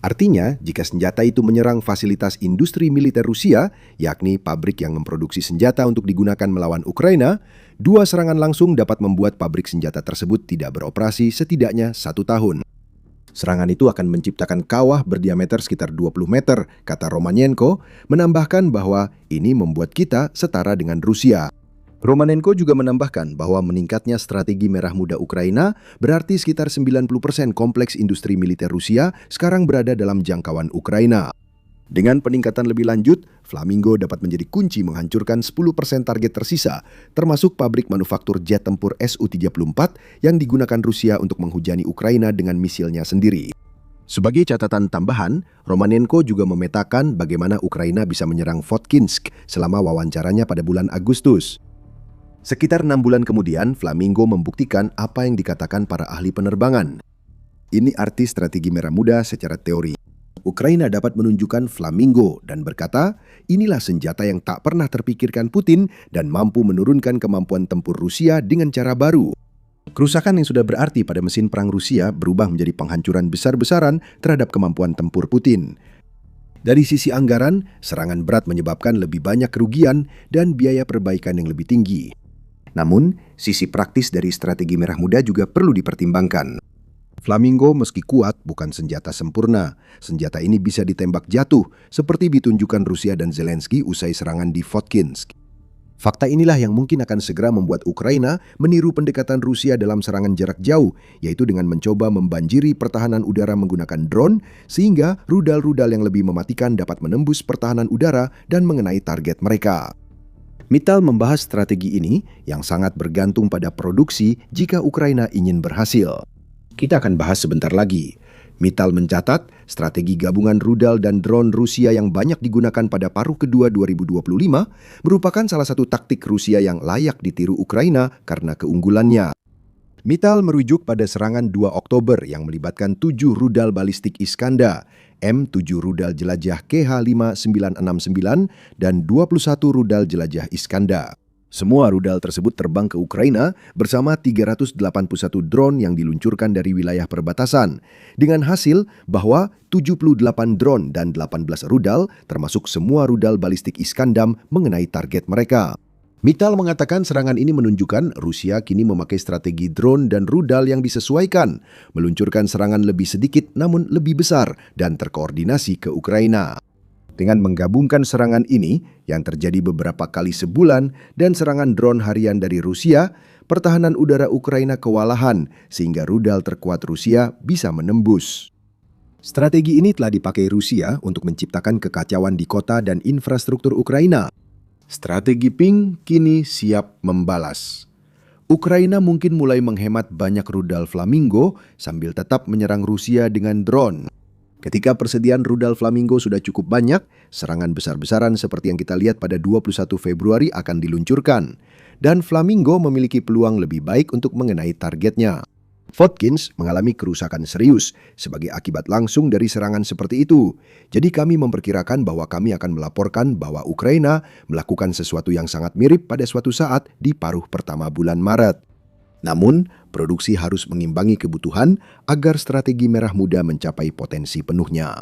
Artinya, jika senjata itu menyerang fasilitas industri militer Rusia, yakni pabrik yang memproduksi senjata untuk digunakan melawan Ukraina, dua serangan langsung dapat membuat pabrik senjata tersebut tidak beroperasi setidaknya 1 tahun. Serangan itu akan menciptakan kawah berdiameter sekitar 20 meter, kata Romanenko, menambahkan bahwa ini membuat kita setara dengan Rusia. Romanenko juga menambahkan bahwa meningkatnya strategi merah muda Ukraina berarti sekitar 90% kompleks industri militer Rusia sekarang berada dalam jangkauan Ukraina. Dengan peningkatan lebih lanjut, Flamingo dapat menjadi kunci menghancurkan 10% target tersisa, termasuk pabrik manufaktur jet tempur Su-34 yang digunakan Rusia untuk menghujani Ukraina dengan misilnya sendiri. Sebagai catatan tambahan, Romanenko juga memetakan bagaimana Ukraina bisa menyerang Votkinsk selama wawancaranya pada bulan Agustus. Sekitar 6 bulan kemudian, Flamingo membuktikan apa yang dikatakan para ahli penerbangan. Ini arti strategi merah muda secara teori. Ukraina dapat menunjukkan Flamingo dan berkata, inilah senjata yang tak pernah terpikirkan Putin dan mampu menurunkan kemampuan tempur Rusia dengan cara baru. Kerusakan yang sudah berarti pada mesin perang Rusia berubah menjadi penghancuran besar-besaran terhadap kemampuan tempur Putin. Dari sisi anggaran, serangan berat menyebabkan lebih banyak kerugian dan biaya perbaikan yang lebih tinggi. Namun, sisi praktis dari strategi merah muda juga perlu dipertimbangkan. Flamingo meski kuat bukan senjata sempurna. Senjata ini bisa ditembak jatuh, seperti ditunjukkan Rusia dan Zelensky usai serangan di Votkinsk. Fakta inilah yang mungkin akan segera membuat Ukraina meniru pendekatan Rusia dalam serangan jarak jauh, yaitu dengan mencoba membanjiri pertahanan udara menggunakan drone, sehingga rudal-rudal yang lebih mematikan dapat menembus pertahanan udara dan mengenai target mereka. Mittal membahas strategi ini yang sangat bergantung pada produksi jika Ukraina ingin berhasil. Kita akan bahas sebentar lagi. Mittal mencatat strategi gabungan rudal dan drone Rusia yang banyak digunakan pada paruh kedua 2025 merupakan salah satu taktik Rusia yang layak ditiru Ukraina karena keunggulannya. Mittal merujuk pada serangan 2 Oktober yang melibatkan 7 rudal balistik Iskandar, M7 rudal jelajah KH-5969 dan 21 rudal jelajah Iskandar. Semua rudal tersebut terbang ke Ukraina bersama 381 drone yang diluncurkan dari wilayah perbatasan, dengan hasil bahwa 78 drone dan 18 rudal, termasuk semua rudal balistik Iskandar, mengenai target mereka. Mittal mengatakan serangan ini menunjukkan Rusia kini memakai strategi drone dan rudal yang disesuaikan, meluncurkan serangan lebih sedikit namun lebih besar dan terkoordinasi ke Ukraina. Dengan menggabungkan serangan ini yang terjadi beberapa kali sebulan dan serangan drone harian dari Rusia, pertahanan udara Ukraina kewalahan sehingga rudal terkuat Rusia bisa menembus. Strategi ini telah dipakai Rusia untuk menciptakan kekacauan di kota dan infrastruktur Ukraina. Strategi PING kini siap membalas. Ukraina mungkin mulai menghemat banyak rudal Flamingo sambil tetap menyerang Rusia dengan drone. Ketika persediaan rudal Flamingo sudah cukup banyak, serangan besar-besaran seperti yang kita lihat pada 21 Februari akan diluncurkan. Dan Flamingo memiliki peluang lebih baik untuk mengenai targetnya. Votkins mengalami kerusakan serius sebagai akibat langsung dari serangan seperti itu. Jadi kami memperkirakan bahwa kami akan melaporkan bahwa Ukraina melakukan sesuatu yang sangat mirip pada suatu saat di paruh pertama bulan Maret. Namun, produksi harus mengimbangi kebutuhan agar strategi Merah Muda mencapai potensi penuhnya.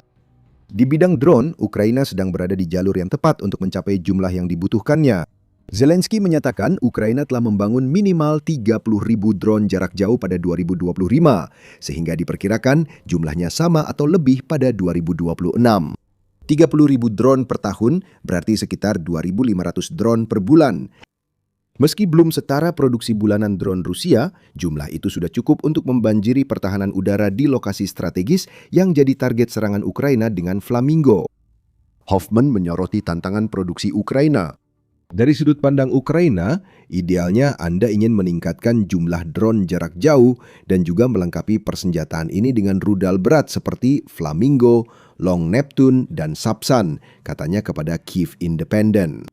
Di bidang drone, Ukraina sedang berada di jalur yang tepat untuk mencapai jumlah yang dibutuhkannya. Zelensky menyatakan Ukraina telah membangun minimal 30.000 drone jarak jauh pada 2025, sehingga diperkirakan jumlahnya sama atau lebih pada 2026. 30.000 drone per tahun berarti sekitar 2.500 drone per bulan. Meski belum setara produksi bulanan drone Rusia, jumlah itu sudah cukup untuk membanjiri pertahanan udara di lokasi strategis yang jadi target serangan Ukraina dengan Flamingo. Hoffman menyoroti tantangan produksi Ukraina. Dari sudut pandang Ukraina, idealnya Anda ingin meningkatkan jumlah drone jarak jauh dan juga melengkapi persenjataan ini dengan rudal berat seperti Flamingo, Long Neptune, dan Sapsan, katanya kepada Kyiv Independent.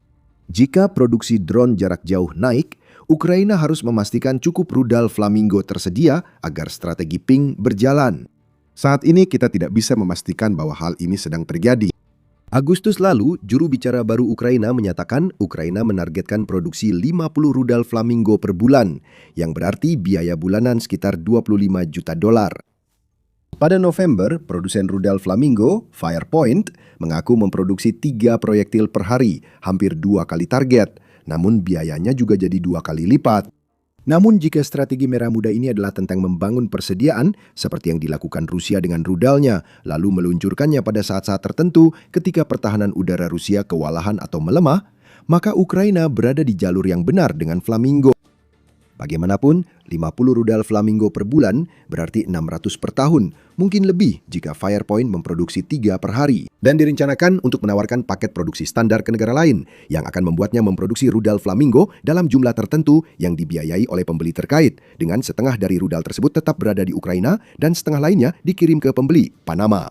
Jika produksi drone jarak jauh naik, Ukraina harus memastikan cukup rudal Flamingo tersedia agar strategi ping berjalan. Saat ini kita tidak bisa memastikan bahwa hal ini sedang terjadi. Agustus lalu, juru bicara baru Ukraina menyatakan Ukraina menargetkan produksi 50 rudal Flamingo per bulan, yang berarti biaya bulanan sekitar $25 juta. Pada November, produsen rudal Flamingo, Firepoint, mengaku memproduksi 3 proyektil per hari, hampir 2 kali target, namun biayanya juga jadi 2 kali lipat. Namun jika strategi Merah Muda ini adalah tentang membangun persediaan, seperti yang dilakukan Rusia dengan rudalnya, lalu meluncurkannya pada saat-saat tertentu ketika pertahanan udara Rusia kewalahan atau melemah, maka Ukraina berada di jalur yang benar dengan Flamingo. Bagaimanapun, 50 rudal Flamingo per bulan berarti 600 per tahun, mungkin lebih jika Firepoint memproduksi 3 per hari. Dan direncanakan untuk menawarkan paket produksi standar ke negara lain, yang akan membuatnya memproduksi rudal Flamingo dalam jumlah tertentu yang dibiayai oleh pembeli terkait, dengan setengah dari rudal tersebut tetap berada di Ukraina dan setengah lainnya dikirim ke pembeli, Panama.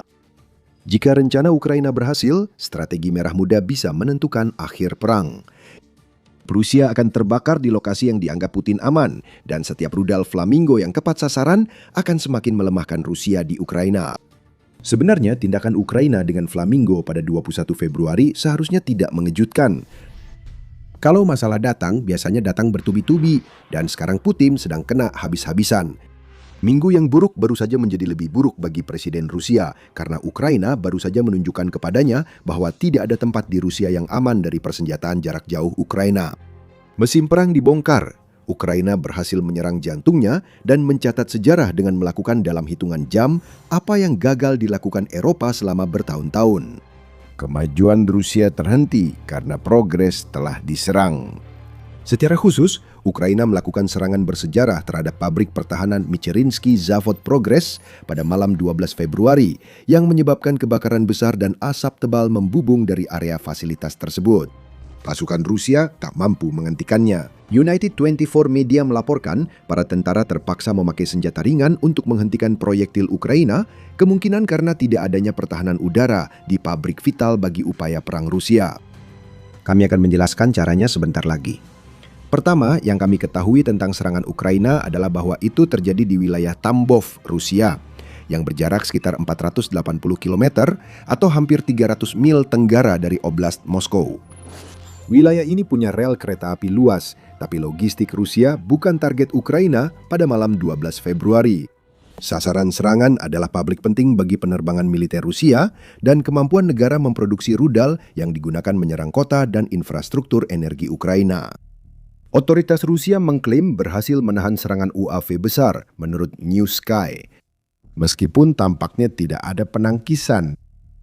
Jika rencana Ukraina berhasil, strategi Merah Muda bisa menentukan akhir perang. Rusia akan terbakar di lokasi yang dianggap Putin aman, dan setiap rudal Flamingo yang tepat sasaran akan semakin melemahkan Rusia di Ukraina. Sebenarnya, tindakan Ukraina dengan Flamingo pada 21 Februari seharusnya tidak mengejutkan. Kalau masalah datang, biasanya datang bertubi-tubi, dan sekarang Putin sedang kena habis-habisan. Minggu yang buruk baru saja menjadi lebih buruk bagi Presiden Rusia, karena Ukraina baru saja menunjukkan kepadanya bahwa tidak ada tempat di Rusia yang aman dari persenjataan jarak jauh Ukraina. Mesin perang dibongkar, Ukraina berhasil menyerang jantungnya dan mencatat sejarah dengan melakukan dalam hitungan jam apa yang gagal dilakukan Eropa selama bertahun-tahun. Kemajuan Rusia terhenti karena progres telah diserang. Secara khusus, Ukraina melakukan serangan bersejarah terhadap pabrik pertahanan Micherinsky Zavod Progress pada malam 12 Februari yang menyebabkan kebakaran besar dan asap tebal membubung dari area fasilitas tersebut. Pasukan Rusia tak mampu menghentikannya. United 24 Media melaporkan para tentara terpaksa memakai senjata ringan untuk menghentikan proyektil Ukraina, kemungkinan karena tidak adanya pertahanan udara di pabrik vital bagi upaya perang Rusia. Kami akan menjelaskan caranya sebentar lagi. Pertama, yang kami ketahui tentang serangan Ukraina adalah bahwa itu terjadi di wilayah Tambov, Rusia, yang berjarak sekitar 480 km atau hampir 300 mil tenggara dari Oblast Moskow. Wilayah ini punya rel kereta api luas, tapi logistik Rusia bukan target Ukraina pada malam 12 Februari. Sasaran serangan adalah pabrik penting bagi penerbangan militer Rusia dan kemampuan negara memproduksi rudal yang digunakan menyerang kota dan infrastruktur energi Ukraina. Otoritas Rusia mengklaim berhasil menahan serangan UAV besar menurut New Sky. Meskipun tampaknya tidak ada penangkisan.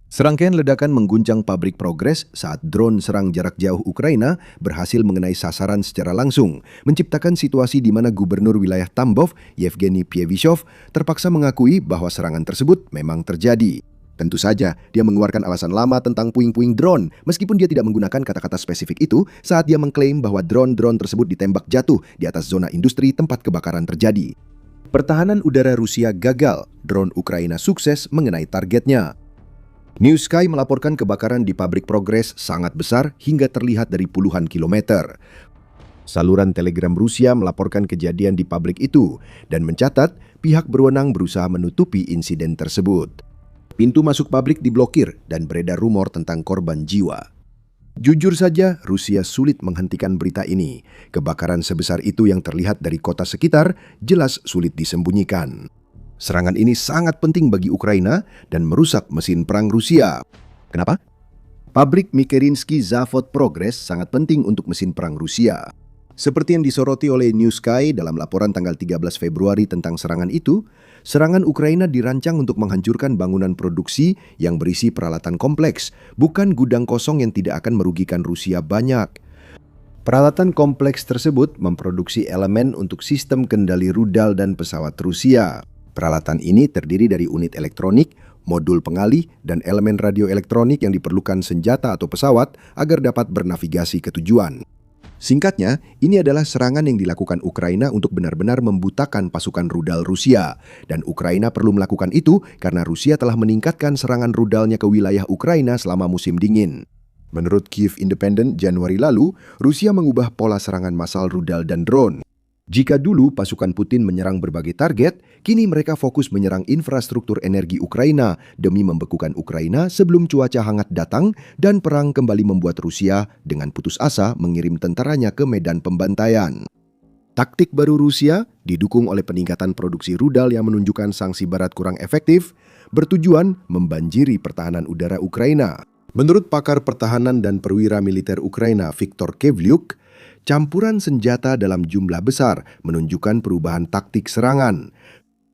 Serangkaian ledakan mengguncang pabrik Progress saat drone serang jarak jauh Ukraina berhasil mengenai sasaran secara langsung, menciptakan situasi di mana gubernur wilayah Tambov, Yevgeny Pievishov, terpaksa mengakui bahwa serangan tersebut memang terjadi. Tentu saja, dia mengeluarkan alasan lama tentang puing-puing drone, meskipun dia tidak menggunakan kata-kata spesifik itu saat dia mengklaim bahwa drone-drone tersebut ditembak jatuh di atas zona industri tempat kebakaran terjadi. Pertahanan udara Rusia gagal, drone Ukraina sukses mengenai targetnya. New Sky melaporkan kebakaran di pabrik Progress sangat besar hingga terlihat dari puluhan kilometer. Saluran Telegram Rusia melaporkan kejadian di pabrik itu dan mencatat pihak berwenang berusaha menutupi insiden tersebut. Pintu masuk pabrik diblokir dan beredar rumor tentang korban jiwa. Jujur saja, Rusia sulit menghentikan berita ini. Kebakaran sebesar itu yang terlihat dari kota sekitar jelas sulit disembunyikan. Serangan ini sangat penting bagi Ukraina dan merusak mesin perang Rusia. Kenapa? Pabrik Mikerinsky Zavod Progress sangat penting untuk mesin perang Rusia. Seperti yang disoroti oleh New Sky dalam laporan tanggal 13 Februari tentang serangan itu, serangan Ukraina dirancang untuk menghancurkan bangunan produksi yang berisi peralatan kompleks, bukan gudang kosong yang tidak akan merugikan Rusia banyak. Peralatan kompleks tersebut memproduksi elemen untuk sistem kendali rudal dan pesawat Rusia. Peralatan ini terdiri dari unit elektronik, modul pengalih, dan elemen radioelektronik yang diperlukan senjata atau pesawat agar dapat bernavigasi ke tujuan. Singkatnya, ini adalah serangan yang dilakukan Ukraina untuk benar-benar membutakan pasukan rudal Rusia. Dan Ukraina perlu melakukan itu karena Rusia telah meningkatkan serangan rudalnya ke wilayah Ukraina selama musim dingin. Menurut Kiev Independent Januari lalu, Rusia mengubah pola serangan massal rudal dan drone. Jika dulu pasukan Putin menyerang berbagai target, kini mereka fokus menyerang infrastruktur energi Ukraina demi membekukan Ukraina sebelum cuaca hangat datang dan perang kembali membuat Rusia dengan putus asa mengirim tentaranya ke medan pembantaian. Taktik baru Rusia, didukung oleh peningkatan produksi rudal yang menunjukkan sanksi barat kurang efektif, bertujuan membanjiri pertahanan udara Ukraina. Menurut pakar pertahanan dan perwira militer Ukraina Viktor Kevliuk, campuran senjata dalam jumlah besar menunjukkan perubahan taktik serangan.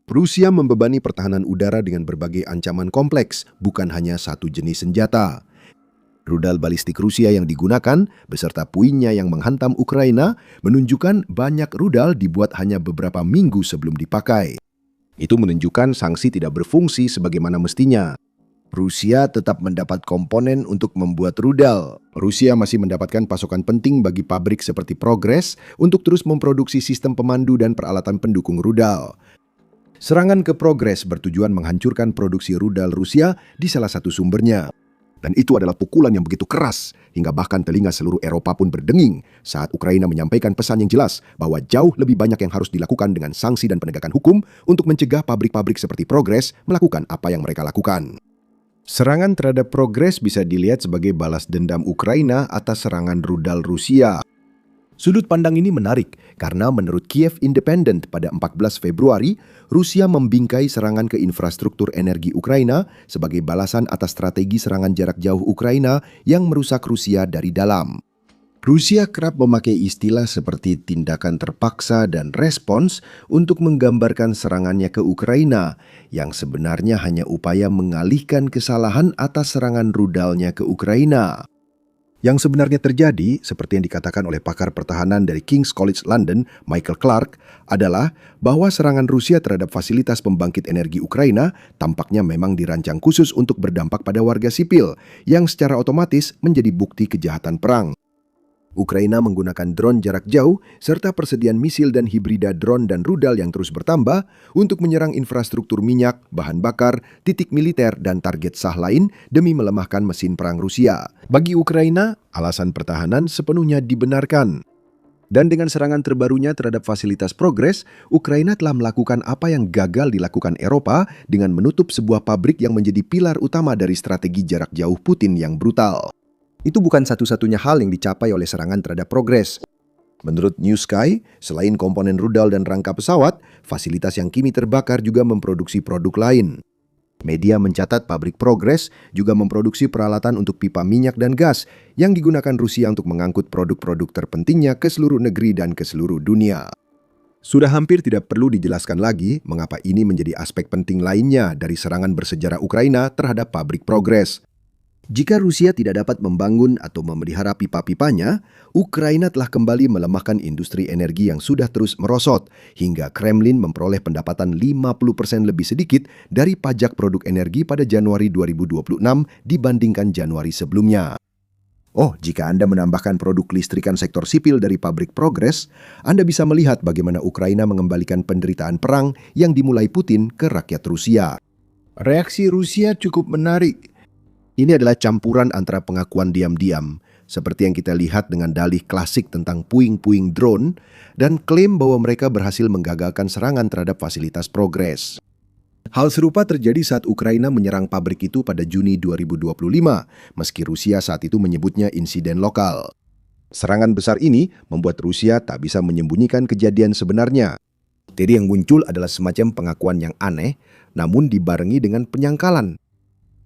Rusia membebani pertahanan udara dengan berbagai ancaman kompleks, bukan hanya satu jenis senjata. Rudal balistik Rusia yang digunakan, beserta puingnya yang menghantam Ukraina, menunjukkan banyak rudal dibuat hanya beberapa minggu sebelum dipakai. Itu menunjukkan sanksi tidak berfungsi sebagaimana mestinya. Rusia tetap mendapat komponen untuk membuat rudal. Rusia masih mendapatkan pasokan penting bagi pabrik seperti Progress untuk terus memproduksi sistem pemandu dan peralatan pendukung rudal. Serangan ke Progress bertujuan menghancurkan produksi rudal Rusia di salah satu sumbernya. Dan itu adalah pukulan yang begitu keras, hingga bahkan telinga seluruh Eropa pun berdenging saat Ukraina menyampaikan pesan yang jelas bahwa jauh lebih banyak yang harus dilakukan dengan sanksi dan penegakan hukum untuk mencegah pabrik-pabrik seperti Progress melakukan apa yang mereka lakukan. Serangan terhadap Progress bisa dilihat sebagai balas dendam Ukraina atas serangan rudal Rusia. Sudut pandang ini menarik karena menurut Kiev Independent pada 14 Februari, Rusia membingkai serangan ke infrastruktur energi Ukraina sebagai balasan atas strategi serangan jarak jauh Ukraina yang merusak Rusia dari dalam. Rusia kerap memakai istilah seperti tindakan terpaksa dan respons untuk menggambarkan serangannya ke Ukraina, yang sebenarnya hanya upaya mengalihkan kesalahan atas serangan rudalnya ke Ukraina. Yang sebenarnya terjadi, seperti yang dikatakan oleh pakar pertahanan dari King's College London, Michael Clark, adalah bahwa serangan Rusia terhadap fasilitas pembangkit energi Ukraina tampaknya memang dirancang khusus untuk berdampak pada warga sipil, yang secara otomatis menjadi bukti kejahatan perang. Ukraina menggunakan drone jarak jauh serta persediaan misil dan hibrida drone dan rudal yang terus bertambah untuk menyerang infrastruktur minyak, bahan bakar, titik militer, dan target sah lain demi melemahkan mesin perang Rusia. Bagi Ukraina, alasan pertahanan sepenuhnya dibenarkan. Dan dengan serangan terbarunya terhadap fasilitas Progress, Ukraina telah melakukan apa yang gagal dilakukan Eropa dengan menutup sebuah pabrik yang menjadi pilar utama dari strategi jarak jauh Putin yang brutal. Itu bukan satu-satunya hal yang dicapai oleh serangan terhadap Progress. Menurut New Sky, selain komponen rudal dan rangka pesawat, fasilitas yang kini terbakar juga memproduksi produk lain. Media mencatat pabrik Progress juga memproduksi peralatan untuk pipa minyak dan gas yang digunakan Rusia untuk mengangkut produk-produk terpentingnya ke seluruh negeri dan ke seluruh dunia. Sudah hampir tidak perlu dijelaskan lagi mengapa ini menjadi aspek penting lainnya dari serangan bersejarah Ukraina terhadap pabrik Progress. Jika Rusia tidak dapat membangun atau memelihara pipa-pipanya, Ukraina telah kembali melemahkan industri energi yang sudah terus merosot, hingga Kremlin memperoleh pendapatan 50% lebih sedikit dari pajak produk energi pada Januari 2026 dibandingkan Januari sebelumnya. Oh, jika Anda menambahkan produk listrikan sektor sipil dari pabrik Progress, Anda bisa melihat bagaimana Ukraina mengembalikan penderitaan perang yang dimulai Putin ke rakyat Rusia. Reaksi Rusia cukup menarik. Ini adalah campuran antara pengakuan diam-diam, seperti yang kita lihat dengan dalih klasik tentang puing-puing drone, dan klaim bahwa mereka berhasil menggagalkan serangan terhadap fasilitas Progress. Hal serupa terjadi saat Ukraina menyerang pabrik itu pada Juni 2025, meski Rusia saat itu menyebutnya insiden lokal. Serangan besar ini membuat Rusia tak bisa menyembunyikan kejadian sebenarnya. Jadi yang muncul adalah semacam pengakuan yang aneh, namun dibarengi dengan penyangkalan.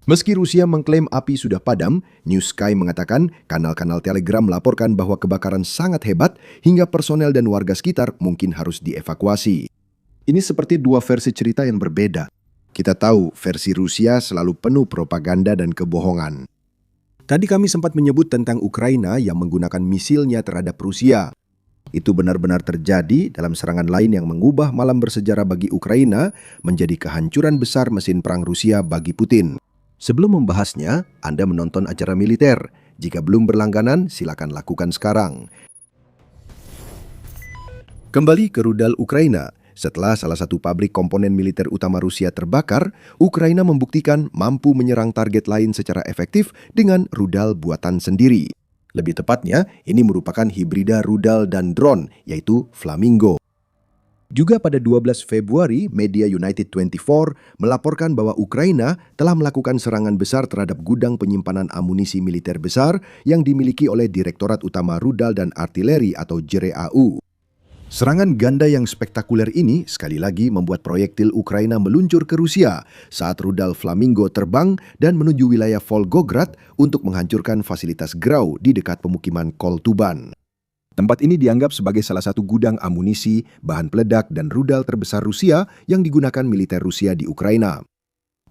Meski Rusia mengklaim api sudah padam, New Sky mengatakan kanal-kanal Telegram melaporkan bahwa kebakaran sangat hebat hingga personel dan warga sekitar mungkin harus dievakuasi. Ini seperti dua versi cerita yang berbeda. Kita tahu versi Rusia selalu penuh propaganda dan kebohongan. Tadi kami sempat menyebut tentang Ukraina yang menggunakan misilnya terhadap Rusia. Itu benar-benar terjadi dalam serangan lain yang mengubah malam bersejarah bagi Ukraina menjadi kehancuran besar mesin perang Rusia bagi Putin. Sebelum membahasnya, Anda menonton acara militer. Jika belum berlangganan, silakan lakukan sekarang. Kembali ke rudal Ukraina. Setelah salah satu pabrik komponen militer utama Rusia terbakar, Ukraina membuktikan mampu menyerang target lain secara efektif dengan rudal buatan sendiri. Lebih tepatnya, ini merupakan hibrida rudal dan drone, yaitu Flamingo. Juga pada 12 Februari, media United 24 melaporkan bahwa Ukraina telah melakukan serangan besar terhadap gudang penyimpanan amunisi militer besar yang dimiliki oleh Direktorat Utama Rudal dan Artileri atau JRAU. Serangan ganda yang spektakuler ini sekali lagi membuat proyektil Ukraina meluncur ke Rusia saat rudal Flamingo terbang dan menuju wilayah Volgograd untuk menghancurkan fasilitas Grau di dekat pemukiman Koltuban. Tempat ini dianggap sebagai salah satu gudang amunisi, bahan peledak, dan rudal terbesar Rusia yang digunakan militer Rusia di Ukraina.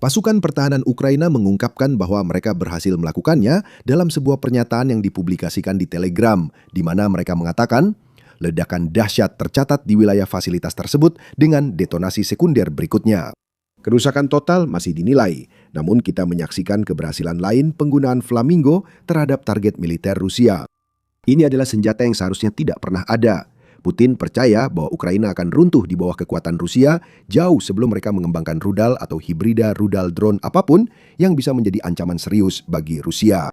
Pasukan pertahanan Ukraina mengungkapkan bahwa mereka berhasil melakukannya dalam sebuah pernyataan yang dipublikasikan di Telegram, di mana mereka mengatakan, ledakan dahsyat tercatat di wilayah fasilitas tersebut dengan detonasi sekunder berikutnya. Kerusakan total masih dinilai, namun kita menyaksikan keberhasilan lain penggunaan Flamingo terhadap target militer Rusia. Ini adalah senjata yang seharusnya tidak pernah ada. Putin percaya bahwa Ukraina akan runtuh di bawah kekuatan Rusia jauh sebelum mereka mengembangkan rudal atau hibrida rudal drone apapun yang bisa menjadi ancaman serius bagi Rusia.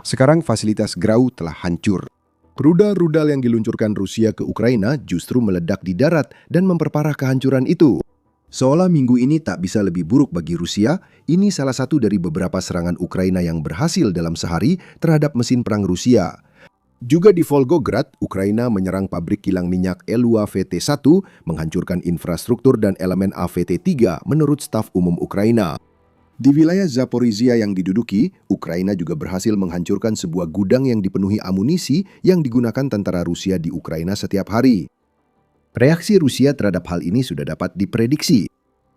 Sekarang fasilitas Grau telah hancur. Rudal-rudal yang diluncurkan Rusia ke Ukraina justru meledak di darat dan memperparah kehancuran itu. Seolah minggu ini tak bisa lebih buruk bagi Rusia, ini salah satu dari beberapa serangan Ukraina yang berhasil dalam sehari terhadap mesin perang Rusia. Juga di Volgograd, Ukraina menyerang pabrik kilang minyak Elua VT1, menghancurkan infrastruktur dan elemen AVT3 menurut staf umum Ukraina. Di wilayah Zaporizhia yang diduduki, Ukraina juga berhasil menghancurkan sebuah gudang yang dipenuhi amunisi yang digunakan tentara Rusia di Ukraina setiap hari. Reaksi Rusia terhadap hal ini sudah dapat diprediksi.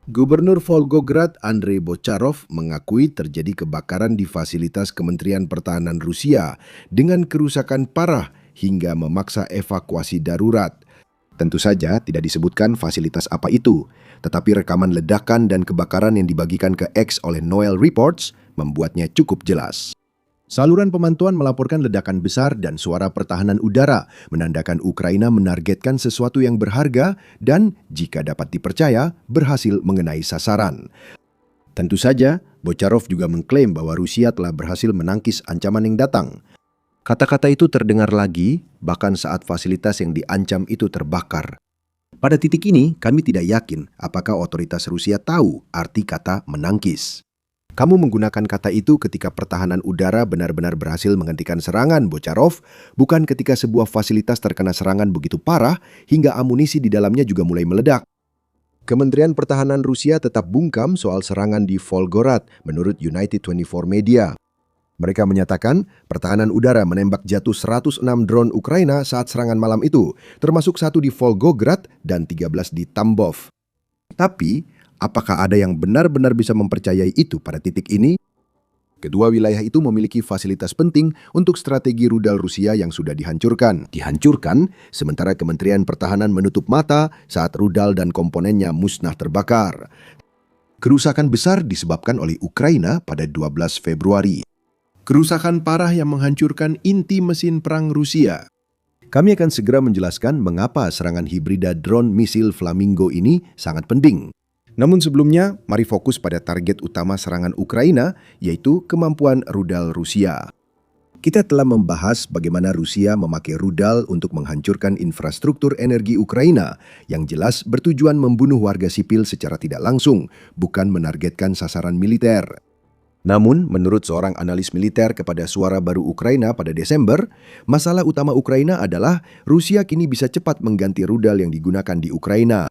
Gubernur Volgograd Andrei Bocharov mengakui terjadi kebakaran di fasilitas Kementerian Pertahanan Rusia dengan kerusakan parah hingga memaksa evakuasi darurat. Tentu saja tidak disebutkan fasilitas apa itu, tetapi rekaman ledakan dan kebakaran yang dibagikan ke X oleh Noel Reports membuatnya cukup jelas. Saluran pemantauan melaporkan ledakan besar dan suara pertahanan udara, menandakan Ukraina menargetkan sesuatu yang berharga dan, jika dapat dipercaya, berhasil mengenai sasaran. Tentu saja, Bocharov juga mengklaim bahwa Rusia telah berhasil menangkis ancaman yang datang. Kata-kata itu terdengar lagi, bahkan saat fasilitas yang diancam itu terbakar. Pada titik ini, kami tidak yakin apakah otoritas Rusia tahu arti kata menangkis. Kamu menggunakan kata itu ketika pertahanan udara benar-benar berhasil menghentikan serangan, Bocharov, bukan ketika sebuah fasilitas terkena serangan begitu parah hingga amunisi di dalamnya juga mulai meledak. Kementerian Pertahanan Rusia tetap bungkam soal serangan di Volgograd, menurut United 24 Media. Mereka menyatakan pertahanan udara menembak jatuh 106 drone Ukraina saat serangan malam itu, termasuk 1 di Volgograd dan 13 di Tambov. Tapi, apakah ada yang benar-benar bisa mempercayai itu pada titik ini? Kedua wilayah itu memiliki fasilitas penting untuk strategi rudal Rusia yang sudah dihancurkan. Dihancurkan, sementara Kementerian Pertahanan menutup mata saat rudal dan komponennya musnah terbakar. Kerusakan besar disebabkan oleh Ukraina pada 12 Februari. Kerusakan parah yang menghancurkan inti mesin perang Rusia. Kami akan segera menjelaskan mengapa serangan hibrida drone misil Flamingo ini sangat penting. Namun sebelumnya, mari fokus pada target utama serangan Ukraina, yaitu kemampuan rudal Rusia. Kita telah membahas bagaimana Rusia memakai rudal untuk menghancurkan infrastruktur energi Ukraina yang jelas bertujuan membunuh warga sipil secara tidak langsung, bukan menargetkan sasaran militer. Namun, menurut seorang analis militer kepada Suara Baru Ukraina pada Desember, masalah utama Ukraina adalah Rusia kini bisa cepat mengganti rudal yang digunakan di Ukraina.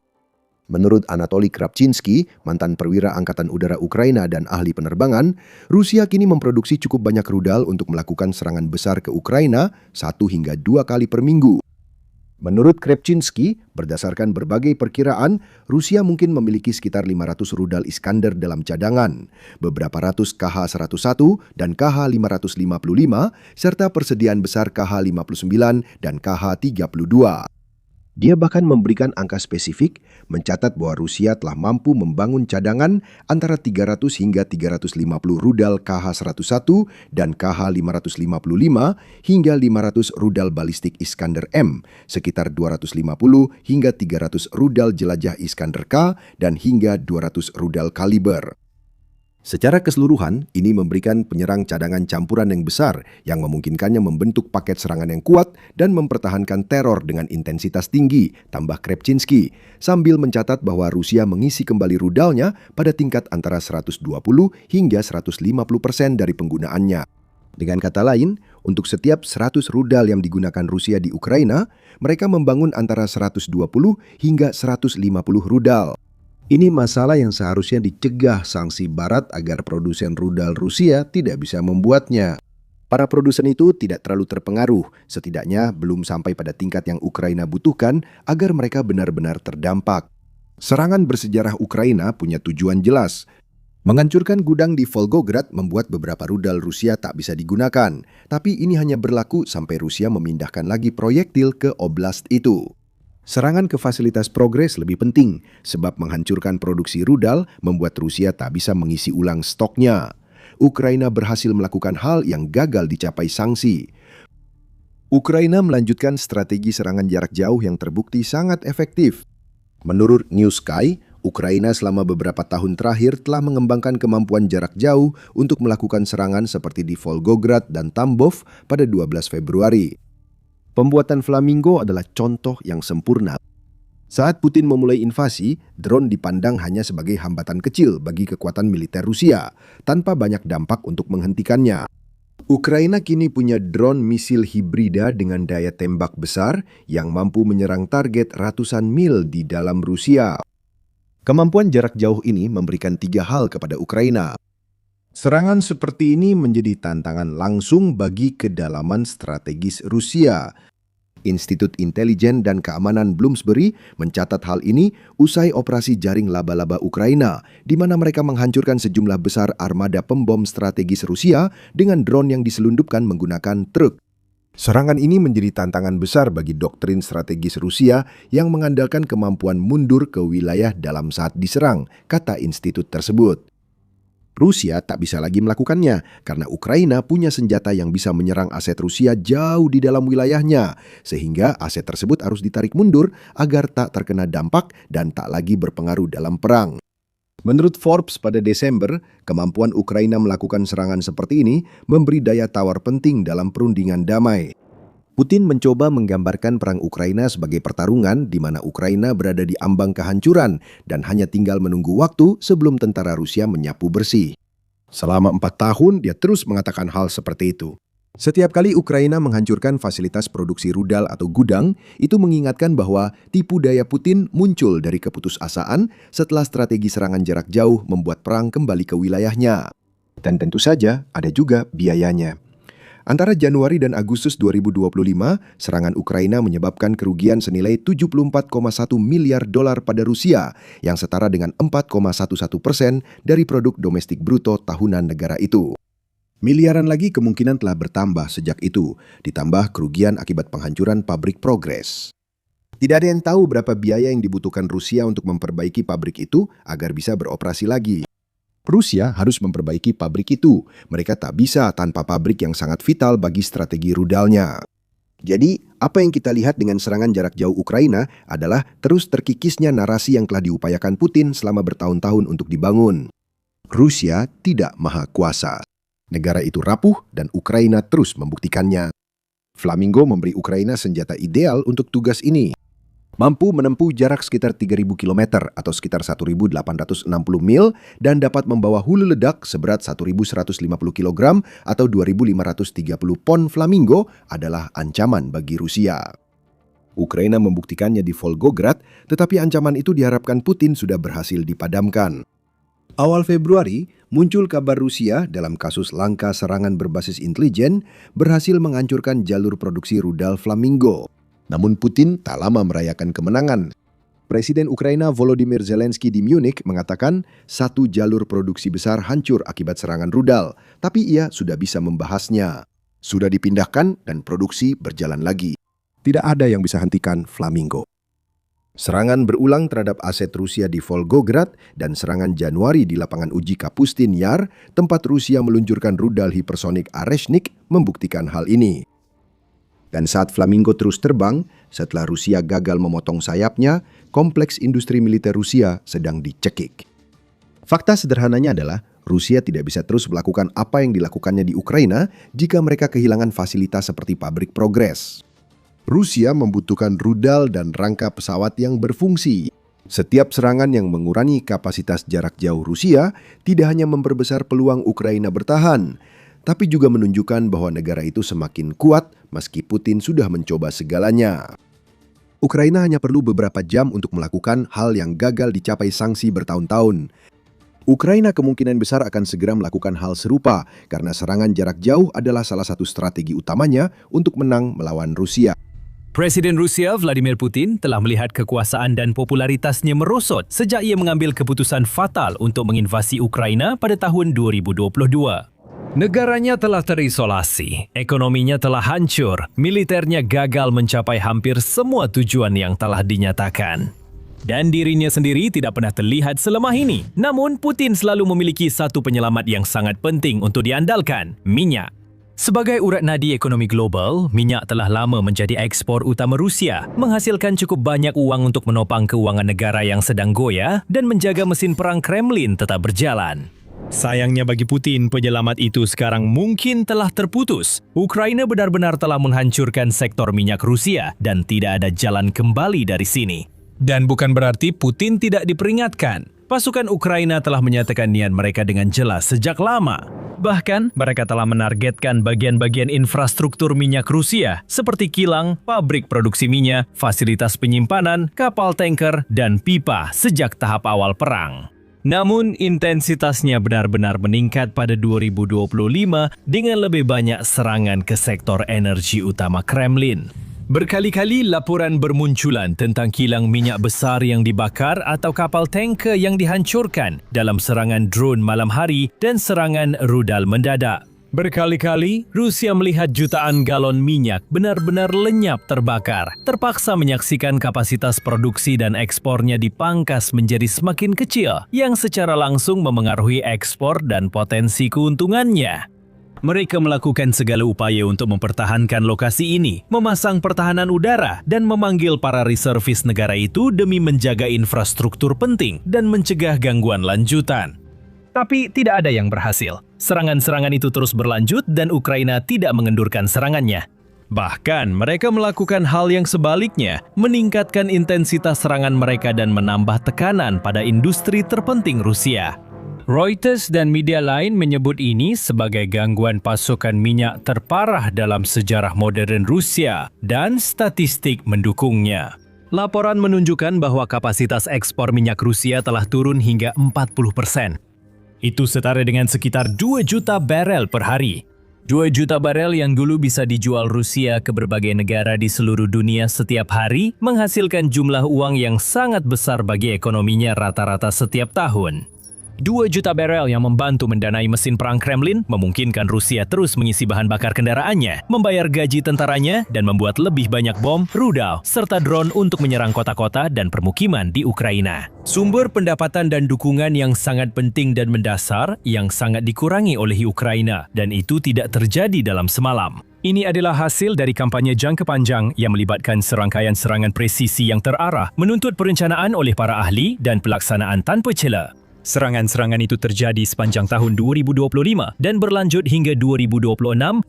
Menurut Anatoly Kravchinsky, mantan perwira Angkatan Udara Ukraina dan ahli penerbangan, Rusia kini memproduksi cukup banyak rudal untuk melakukan serangan besar ke Ukraina 1 hingga 2 kali per minggu. Menurut Kravchinsky, berdasarkan berbagai perkiraan, Rusia mungkin memiliki sekitar 500 rudal Iskander dalam cadangan, beberapa ratus KH-101 dan KH-555, serta persediaan besar KH-59 dan KH-32. Dia bahkan memberikan angka spesifik, mencatat bahwa Rusia telah mampu membangun cadangan antara 300 hingga 350 rudal KH-101 dan KH-555 hingga 500 rudal balistik Iskander M, sekitar 250 hingga 300 rudal jelajah Iskander K, dan hingga 200 rudal kaliber. Secara keseluruhan, ini memberikan penyerang cadangan campuran yang besar yang memungkinkannya membentuk paket serangan yang kuat dan mempertahankan teror dengan intensitas tinggi, tambah Kravchinsky, sambil mencatat bahwa Rusia mengisi kembali rudalnya pada tingkat antara 120 hingga 150% dari penggunaannya. Dengan kata lain, untuk setiap 100 rudal yang digunakan Rusia di Ukraina, mereka membangun antara 120 hingga 150 rudal. Ini masalah yang seharusnya dicegah sanksi Barat agar produsen rudal Rusia tidak bisa membuatnya. Para produsen itu tidak terlalu terpengaruh, setidaknya belum sampai pada tingkat yang Ukraina butuhkan agar mereka benar-benar terdampak. Serangan bersejarah Ukraina punya tujuan jelas. Menghancurkan gudang di Volgograd membuat beberapa rudal Rusia tak bisa digunakan, tapi ini hanya berlaku sampai Rusia memindahkan lagi proyektil ke oblast itu. Serangan ke fasilitas progres lebih penting, sebab menghancurkan produksi rudal membuat Rusia tak bisa mengisi ulang stoknya. Ukraina berhasil melakukan hal yang gagal dicapai sanksi. Ukraina melanjutkan strategi serangan jarak jauh yang terbukti sangat efektif. Menurut New Sky, Ukraina selama beberapa tahun terakhir telah mengembangkan kemampuan jarak jauh untuk melakukan serangan seperti di Volgograd dan Tambov pada 12 Februari. Pembuatan Flamingo adalah contoh yang sempurna. Saat Putin memulai invasi, drone dipandang hanya sebagai hambatan kecil bagi kekuatan militer Rusia, tanpa banyak dampak untuk menghentikannya. Ukraina kini punya drone misil hibrida dengan daya tembak besar yang mampu menyerang target ratusan mil di dalam Rusia. Kemampuan jarak jauh ini memberikan 3 hal kepada Ukraina. Serangan seperti ini menjadi tantangan langsung bagi kedalaman strategis Rusia. Institut Intelijen dan Keamanan Bloomsbury mencatat hal ini usai operasi jaring laba-laba Ukraina, di mana mereka menghancurkan sejumlah besar armada pembom strategis Rusia dengan drone yang diselundupkan menggunakan truk. Serangan ini menjadi tantangan besar bagi doktrin strategis Rusia yang mengandalkan kemampuan mundur ke wilayah dalam saat diserang, kata institut tersebut. Rusia tak bisa lagi melakukannya karena Ukraina punya senjata yang bisa menyerang aset Rusia jauh di dalam wilayahnya, sehingga aset tersebut harus ditarik mundur agar tak terkena dampak dan tak lagi berpengaruh dalam perang. Menurut Forbes pada Desember, kemampuan Ukraina melakukan serangan seperti ini memberi daya tawar penting dalam perundingan damai. Putin mencoba menggambarkan perang Ukraina sebagai pertarungan di mana Ukraina berada di ambang kehancuran dan hanya tinggal menunggu waktu sebelum tentara Rusia menyapu bersih. Selama 4 tahun, dia terus mengatakan hal seperti itu. Setiap kali Ukraina menghancurkan fasilitas produksi rudal atau gudang, itu mengingatkan bahwa tipu daya Putin muncul dari keputusasaan setelah strategi serangan jarak jauh membuat perang kembali ke wilayahnya. Dan tentu saja ada juga biayanya. Antara Januari dan Agustus 2025, serangan Ukraina menyebabkan kerugian senilai 74,1 miliar dolar pada Rusia, yang setara dengan 4,11% dari produk domestik bruto tahunan negara itu. Miliaran lagi kemungkinan telah bertambah sejak itu, ditambah kerugian akibat penghancuran pabrik Progres. Tidak ada yang tahu berapa biaya yang dibutuhkan Rusia untuk memperbaiki pabrik itu agar bisa beroperasi lagi. Rusia harus memperbaiki pabrik itu. Mereka tak bisa tanpa pabrik yang sangat vital bagi strategi rudalnya. Jadi, apa yang kita lihat dengan serangan jarak jauh Ukraina adalah terus terkikisnya narasi yang telah diupayakan Putin selama bertahun-tahun untuk dibangun. Rusia tidak maha kuasa. Negara itu rapuh dan Ukraina terus membuktikannya. Flamingo memberi Ukraina senjata ideal untuk tugas ini. Mampu menempuh jarak sekitar 3.000 km atau sekitar 1.860 mil dan dapat membawa hulu ledak seberat 1.150 kg atau 2.530 pon. Flamingo adalah ancaman bagi Rusia. Ukraina membuktikannya di Volgograd, tetapi ancaman itu diharapkan Putin sudah berhasil dipadamkan. Awal Februari, muncul kabar Rusia dalam kasus langka serangan berbasis intelijen berhasil menghancurkan jalur produksi rudal Flamingo. Namun Putin tak lama merayakan kemenangan. Presiden Ukraina Volodymyr Zelensky di Munich mengatakan satu jalur produksi besar hancur akibat serangan rudal, tapi ia sudah bisa membahasnya. Sudah dipindahkan dan produksi berjalan lagi. Tidak ada yang bisa hentikan Flamingo. Serangan berulang terhadap aset Rusia di Volgograd dan serangan Januari di lapangan uji Kapustin Yar, tempat Rusia meluncurkan rudal hipersonik Oreshnik, membuktikan hal ini. Dan saat Flamingo terus terbang, setelah Rusia gagal memotong sayapnya, kompleks industri militer Rusia sedang dicekik. Fakta sederhananya adalah, Rusia tidak bisa terus melakukan apa yang dilakukannya di Ukraina jika mereka kehilangan fasilitas seperti pabrik progres. Rusia membutuhkan rudal dan rangka pesawat yang berfungsi. Setiap serangan yang mengurangi kapasitas jarak jauh Rusia tidak hanya memperbesar peluang Ukraina bertahan, tapi juga menunjukkan bahwa negara itu semakin kuat meski Putin sudah mencoba segalanya. Ukraina hanya perlu beberapa jam untuk melakukan hal yang gagal dicapai sanksi bertahun-tahun. Ukraina kemungkinan besar akan segera melakukan hal serupa karena serangan jarak jauh adalah salah satu strategi utamanya untuk menang melawan Rusia. Presiden Rusia Vladimir Putin telah melihat kekuasaan dan popularitasnya merosot sejak ia mengambil keputusan fatal untuk menginvasi Ukraina pada tahun 2022. Negaranya telah terisolasi, ekonominya telah hancur, militernya gagal mencapai hampir semua tujuan yang telah dinyatakan. Dan dirinya sendiri tidak pernah terlihat selemah ini. Namun, Putin selalu memiliki satu penyelamat yang sangat penting untuk diandalkan, minyak. Sebagai urat nadi ekonomi global, minyak telah lama menjadi ekspor utama Rusia, menghasilkan cukup banyak uang untuk menopang keuangan negara yang sedang goyah dan menjaga mesin perang Kremlin tetap berjalan. Sayangnya bagi Putin, penyelamat itu sekarang mungkin telah terputus. Ukraina benar-benar telah menghancurkan sektor minyak Rusia dan tidak ada jalan kembali dari sini. Dan bukan berarti Putin tidak diperingatkan. Pasukan Ukraina telah menyatakan niat mereka dengan jelas sejak lama. Bahkan, mereka telah menargetkan bagian-bagian infrastruktur minyak Rusia seperti kilang, pabrik produksi minyak, fasilitas penyimpanan, kapal tanker, dan pipa sejak tahap awal perang. Namun, intensitasnya benar-benar meningkat pada 2025 dengan lebih banyak serangan ke sektor energi utama Kremlin. Berkali-kali laporan bermunculan tentang kilang minyak besar yang dibakar atau kapal tanker yang dihancurkan dalam serangan drone malam hari dan serangan rudal mendadak. Berkali-kali, Rusia melihat jutaan galon minyak benar-benar lenyap terbakar, terpaksa menyaksikan kapasitas produksi dan ekspornya dipangkas menjadi semakin kecil, yang secara langsung memengaruhi ekspor dan potensi keuntungannya. Mereka melakukan segala upaya untuk mempertahankan lokasi ini, memasang pertahanan udara, dan memanggil para reservis negara itu demi menjaga infrastruktur penting dan mencegah gangguan lanjutan. Tapi tidak ada yang berhasil. Serangan-serangan itu terus berlanjut dan Ukraina tidak mengendurkan serangannya. Bahkan mereka melakukan hal yang sebaliknya, meningkatkan intensitas serangan mereka dan menambah tekanan pada industri terpenting Rusia. Reuters dan media lain menyebut ini sebagai gangguan pasokan minyak terparah dalam sejarah modern Rusia dan statistik mendukungnya. Laporan menunjukkan bahwa kapasitas ekspor minyak Rusia telah turun hingga 40%. Itu setara dengan sekitar 2 juta barel per hari. 2 juta barel yang dulu bisa dijual Rusia ke berbagai negara di seluruh dunia setiap hari menghasilkan jumlah uang yang sangat besar bagi ekonominya rata-rata setiap tahun. 2 juta barel yang membantu mendanai mesin perang Kremlin memungkinkan Rusia terus mengisi bahan bakar kendaraannya, membayar gaji tentaranya, dan membuat lebih banyak bom, rudal, serta drone untuk menyerang kota-kota dan permukiman di Ukraina. Sumber pendapatan dan dukungan yang sangat penting dan mendasar yang sangat dikurangi oleh Ukraina, dan itu tidak terjadi dalam semalam. Ini adalah hasil dari kampanye jangka panjang yang melibatkan serangkaian serangan presisi yang terarah, menuntut perencanaan oleh para ahli dan pelaksanaan tanpa celah. Serangan-serangan itu terjadi sepanjang tahun 2025 dan berlanjut hingga 2026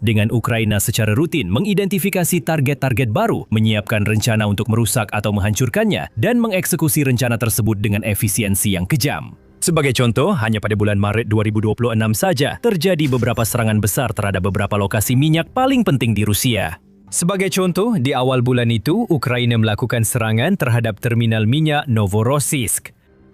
dengan Ukraina secara rutin mengidentifikasi target-target baru, menyiapkan rencana untuk merusak atau menghancurkannya dan mengeksekusi rencana tersebut dengan efisiensi yang kejam. Sebagai contoh, hanya pada bulan Maret 2026 saja terjadi beberapa serangan besar terhadap beberapa lokasi minyak paling penting di Rusia. Sebagai contoh, di awal bulan itu, Ukraina melakukan serangan terhadap terminal minyak Novorossiysk.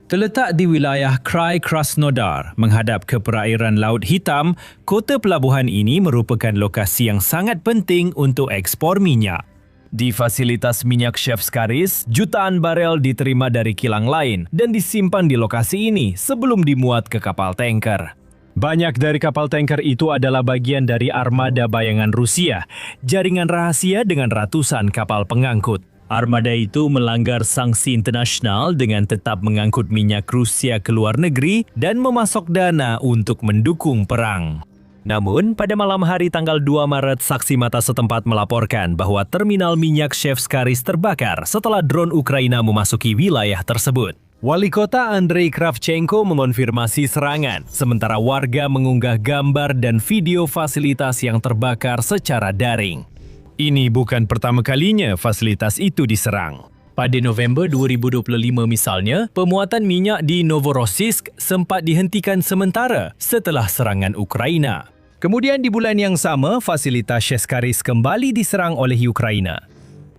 Terletak di wilayah Krai Krasnodar, menghadap ke perairan Laut Hitam, kota pelabuhan ini merupakan lokasi yang sangat penting untuk ekspor minyak. Di fasilitas minyak Shevskaris, jutaan barel diterima dari kilang lain dan disimpan di lokasi ini sebelum dimuat ke kapal tanker. Banyak dari kapal tanker itu adalah bagian dari armada bayangan Rusia, jaringan rahasia dengan ratusan kapal pengangkut. Armada itu melanggar sanksi internasional dengan tetap mengangkut minyak Rusia ke luar negeri dan memasok dana untuk mendukung perang. Namun, pada malam hari tanggal 2 Maret, saksi mata setempat melaporkan bahwa terminal minyak Shevskaris terbakar setelah drone Ukraina memasuki wilayah tersebut. Wali kota Andrei Kravchenko mengonfirmasi serangan, sementara warga mengunggah gambar dan video fasilitas yang terbakar secara daring. Ini bukan pertama kalinya fasilitas itu diserang. Pada November 2025 misalnya, pemuatan minyak di Novorossiysk sempat dihentikan sementara setelah serangan Ukraina. Kemudian di bulan yang sama, fasilitas Shevskaris kembali diserang oleh Ukraina.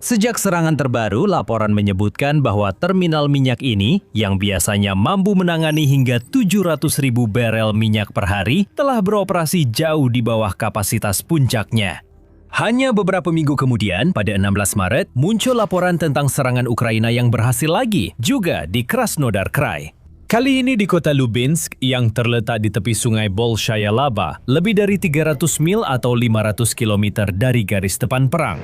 Sejak serangan terbaru, laporan menyebutkan bahwa terminal minyak ini, yang biasanya mampu menangani hingga 700.000 barel minyak per hari, telah beroperasi jauh di bawah kapasitas puncaknya. Hanya beberapa minggu kemudian, pada 16 Maret, muncul laporan tentang serangan Ukraina yang berhasil lagi, juga di Krasnodar Krai. Kali ini di kota Lubinsk yang terletak di tepi sungai Bolshaya Laba, lebih dari 300 mil atau 500 km dari garis depan perang.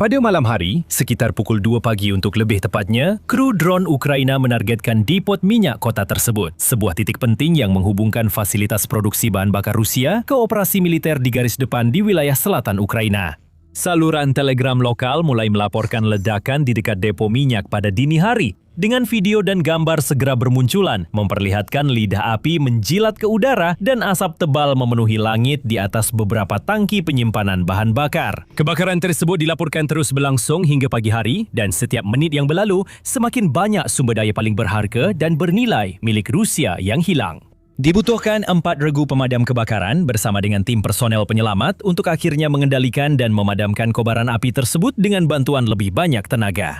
Pada malam hari, sekitar pukul 2 pagi untuk lebih tepatnya, kru drone Ukraina menargetkan depot minyak kota tersebut, sebuah titik penting yang menghubungkan fasilitas produksi bahan bakar Rusia ke operasi militer di garis depan di wilayah selatan Ukraina. Saluran telegram lokal mulai melaporkan ledakan di dekat depo minyak pada dini hari, dengan video dan gambar segera bermunculan, memperlihatkan lidah api menjilat ke udara dan asap tebal memenuhi langit di atas beberapa tangki penyimpanan bahan bakar. Kebakaran tersebut dilaporkan terus berlangsung hingga pagi hari dan setiap menit yang berlalu, semakin banyak sumber daya paling berharga dan bernilai milik Rusia yang hilang. Dibutuhkan 4 regu pemadam kebakaran bersama dengan tim personel penyelamat untuk akhirnya mengendalikan dan memadamkan kobaran api tersebut dengan bantuan lebih banyak tenaga.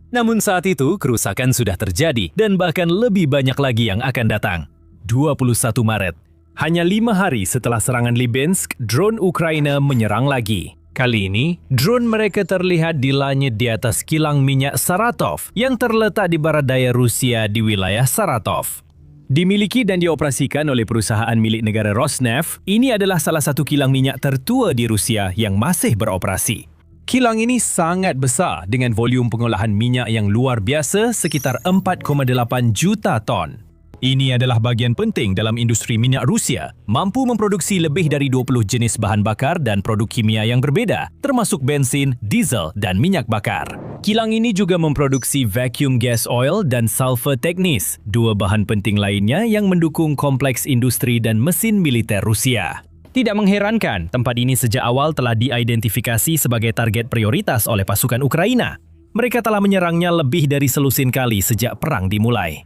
Namun saat itu, kerusakan sudah terjadi dan bahkan lebih banyak lagi yang akan datang. 21 Maret. Hanya 5 hari setelah serangan Lubinsk, drone Ukraina menyerang lagi. Kali ini, drone mereka terlihat di langit di atas kilang minyak Saratov yang terletak di barat daya Rusia di wilayah Saratov. Dimiliki dan dioperasikan oleh perusahaan milik negara Rosneft, ini adalah salah satu kilang minyak tertua di Rusia yang masih beroperasi. Kilang ini sangat besar dengan volume pengolahan minyak yang luar biasa sekitar 4,8 juta ton. Ini adalah bagian penting dalam industri minyak Rusia, mampu memproduksi lebih dari 20 jenis bahan bakar dan produk kimia yang berbeda, termasuk bensin, diesel, dan minyak bakar. Kilang ini juga memproduksi vacuum gas oil dan sulfur teknis, dua bahan penting lainnya yang mendukung kompleks industri dan mesin militer Rusia. Tidak mengherankan, tempat ini sejak awal telah diidentifikasi sebagai target prioritas oleh pasukan Ukraina. Mereka telah menyerangnya lebih dari selusin kali sejak perang dimulai.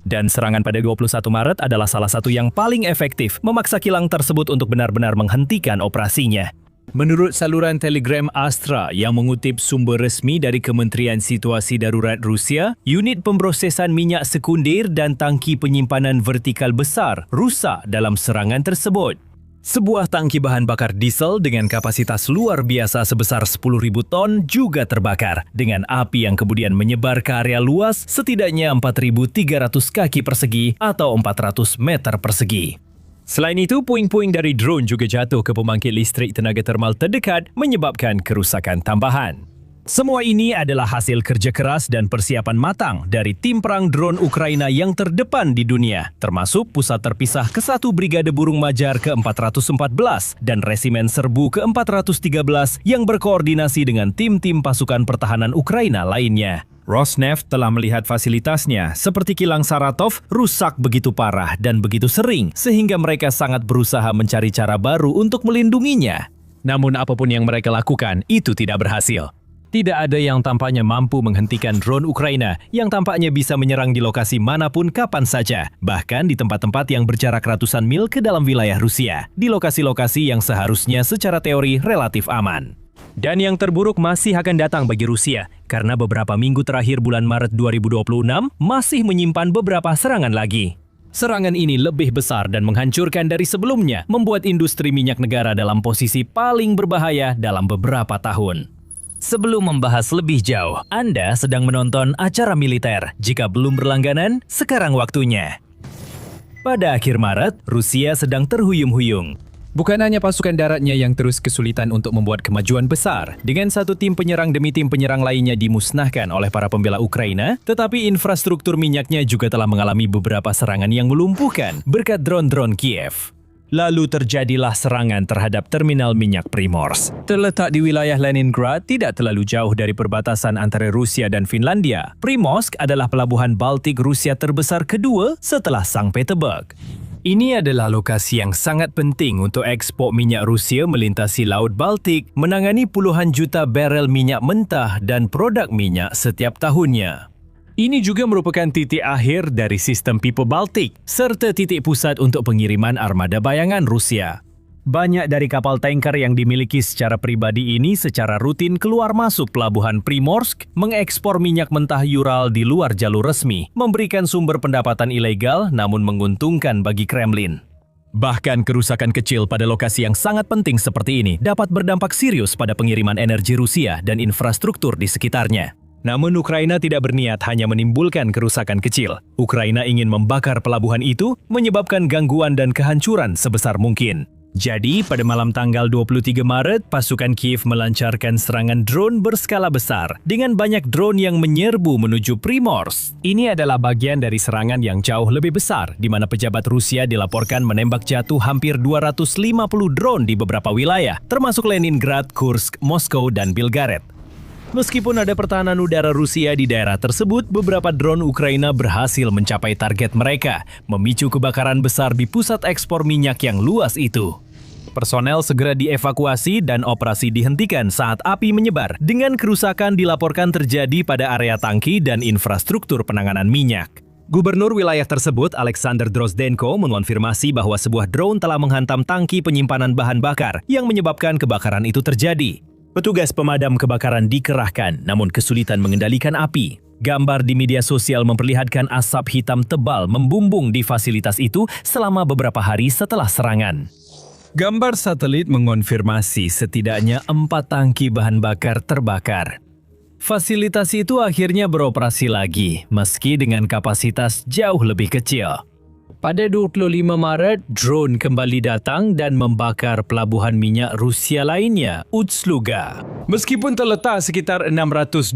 Dan serangan pada 21 Maret adalah salah satu yang paling efektif memaksa kilang tersebut untuk benar-benar menghentikan operasinya. Menurut saluran Telegram Astra yang mengutip sumber resmi dari Kementerian Situasi Darurat Rusia, unit pemprosesan minyak sekunder dan tangki penyimpanan vertikal besar rusak dalam serangan tersebut. Sebuah tangki bahan bakar diesel dengan kapasitas luar biasa sebesar 10.000 ton juga terbakar dengan api yang kemudian menyebar ke area luas setidaknya 4.300 kaki persegi atau 400 meter persegi. Selain itu, puing-puing dari drone juga jatuh ke pembangkit listrik tenaga termal terdekat menyebabkan kerusakan tambahan. Semua ini adalah hasil kerja keras dan persiapan matang dari tim perang drone Ukraina yang terdepan di dunia, termasuk Pusat Terpisah ke-1 Brigade Burung Majar ke-414 dan Resimen Serbu ke-413 yang berkoordinasi dengan tim-tim pasukan pertahanan Ukraina lainnya. Rosneft telah melihat fasilitasnya seperti kilang Saratov rusak begitu parah dan begitu sering sehingga mereka sangat berusaha mencari cara baru untuk melindunginya. Namun apapun yang mereka lakukan, itu tidak berhasil. Tidak ada yang tampaknya mampu menghentikan drone Ukraina yang tampaknya bisa menyerang di lokasi manapun kapan saja, bahkan di tempat-tempat yang berjarak ratusan mil ke dalam wilayah Rusia, di lokasi-lokasi yang seharusnya secara teori relatif aman. Dan yang terburuk masih akan datang bagi Rusia, karena beberapa minggu terakhir bulan Maret 2026 masih menyimpan beberapa serangan lagi. Serangan ini lebih besar dan menghancurkan dari sebelumnya, membuat industri minyak negara dalam posisi paling berbahaya dalam beberapa tahun. Sebelum membahas lebih jauh, Anda sedang menonton acara militer. Jika belum berlangganan, sekarang waktunya. Pada akhir Maret, Rusia sedang terhuyung-huyung. Bukan hanya pasukan daratnya yang terus kesulitan untuk membuat kemajuan besar, dengan satu tim penyerang demi tim penyerang lainnya dimusnahkan oleh para pembela Ukraina, tetapi infrastruktur minyaknya juga telah mengalami beberapa serangan yang melumpuhkan berkat drone-drone Kiev. Lalu terjadilah serangan terhadap terminal minyak Primorsk. Terletak di wilayah Leningrad, tidak terlalu jauh dari perbatasan antara Rusia dan Finlandia. Primorsk adalah pelabuhan Baltik Rusia terbesar kedua setelah Sankt Petersburg. Ini adalah lokasi yang sangat penting untuk ekspor minyak Rusia melintasi Laut Baltik, menangani puluhan juta barel minyak mentah dan produk minyak setiap tahunnya. Ini juga merupakan titik akhir dari sistem pipa Baltik, serta titik pusat untuk pengiriman armada bayangan Rusia. Banyak dari kapal tanker yang dimiliki secara pribadi ini secara rutin keluar masuk pelabuhan Primorsk, mengekspor minyak mentah Ural di luar jalur resmi, memberikan sumber pendapatan ilegal namun menguntungkan bagi Kremlin. Bahkan kerusakan kecil pada lokasi yang sangat penting seperti ini dapat berdampak serius pada pengiriman energi Rusia dan infrastruktur di sekitarnya. Namun Ukraina tidak berniat hanya menimbulkan kerusakan kecil. Ukraina ingin membakar pelabuhan itu, menyebabkan gangguan dan kehancuran sebesar mungkin. Jadi, pada malam tanggal 23 Maret, pasukan Kiev melancarkan serangan drone berskala besar dengan banyak drone yang menyerbu menuju Primorsk. Ini adalah bagian dari serangan yang jauh lebih besar, di mana pejabat Rusia dilaporkan menembak jatuh hampir 250 drone di beberapa wilayah, termasuk Leningrad, Kursk, Moskow, dan Belgorod. Meskipun ada pertahanan udara Rusia di daerah tersebut, beberapa drone Ukraina berhasil mencapai target mereka, memicu kebakaran besar di pusat ekspor minyak yang luas itu. Personel segera dievakuasi dan operasi dihentikan saat api menyebar, dengan kerusakan dilaporkan terjadi pada area tangki dan infrastruktur penanganan minyak. Gubernur wilayah tersebut, Alexander Drozdenko, mengonfirmasi bahwa sebuah drone telah menghantam tangki penyimpanan bahan bakar yang menyebabkan kebakaran itu terjadi. Petugas pemadam kebakaran dikerahkan, namun kesulitan mengendalikan api. Gambar di media sosial memperlihatkan asap hitam tebal membumbung di fasilitas itu selama beberapa hari setelah serangan. Gambar satelit mengonfirmasi setidaknya 4 tangki bahan bakar terbakar. Fasilitas itu akhirnya beroperasi lagi, meski dengan kapasitas jauh lebih kecil. Pada 25 Maret, drone kembali datang dan membakar pelabuhan minyak Rusia lainnya, Ust-Luga. Meskipun terletak sekitar 620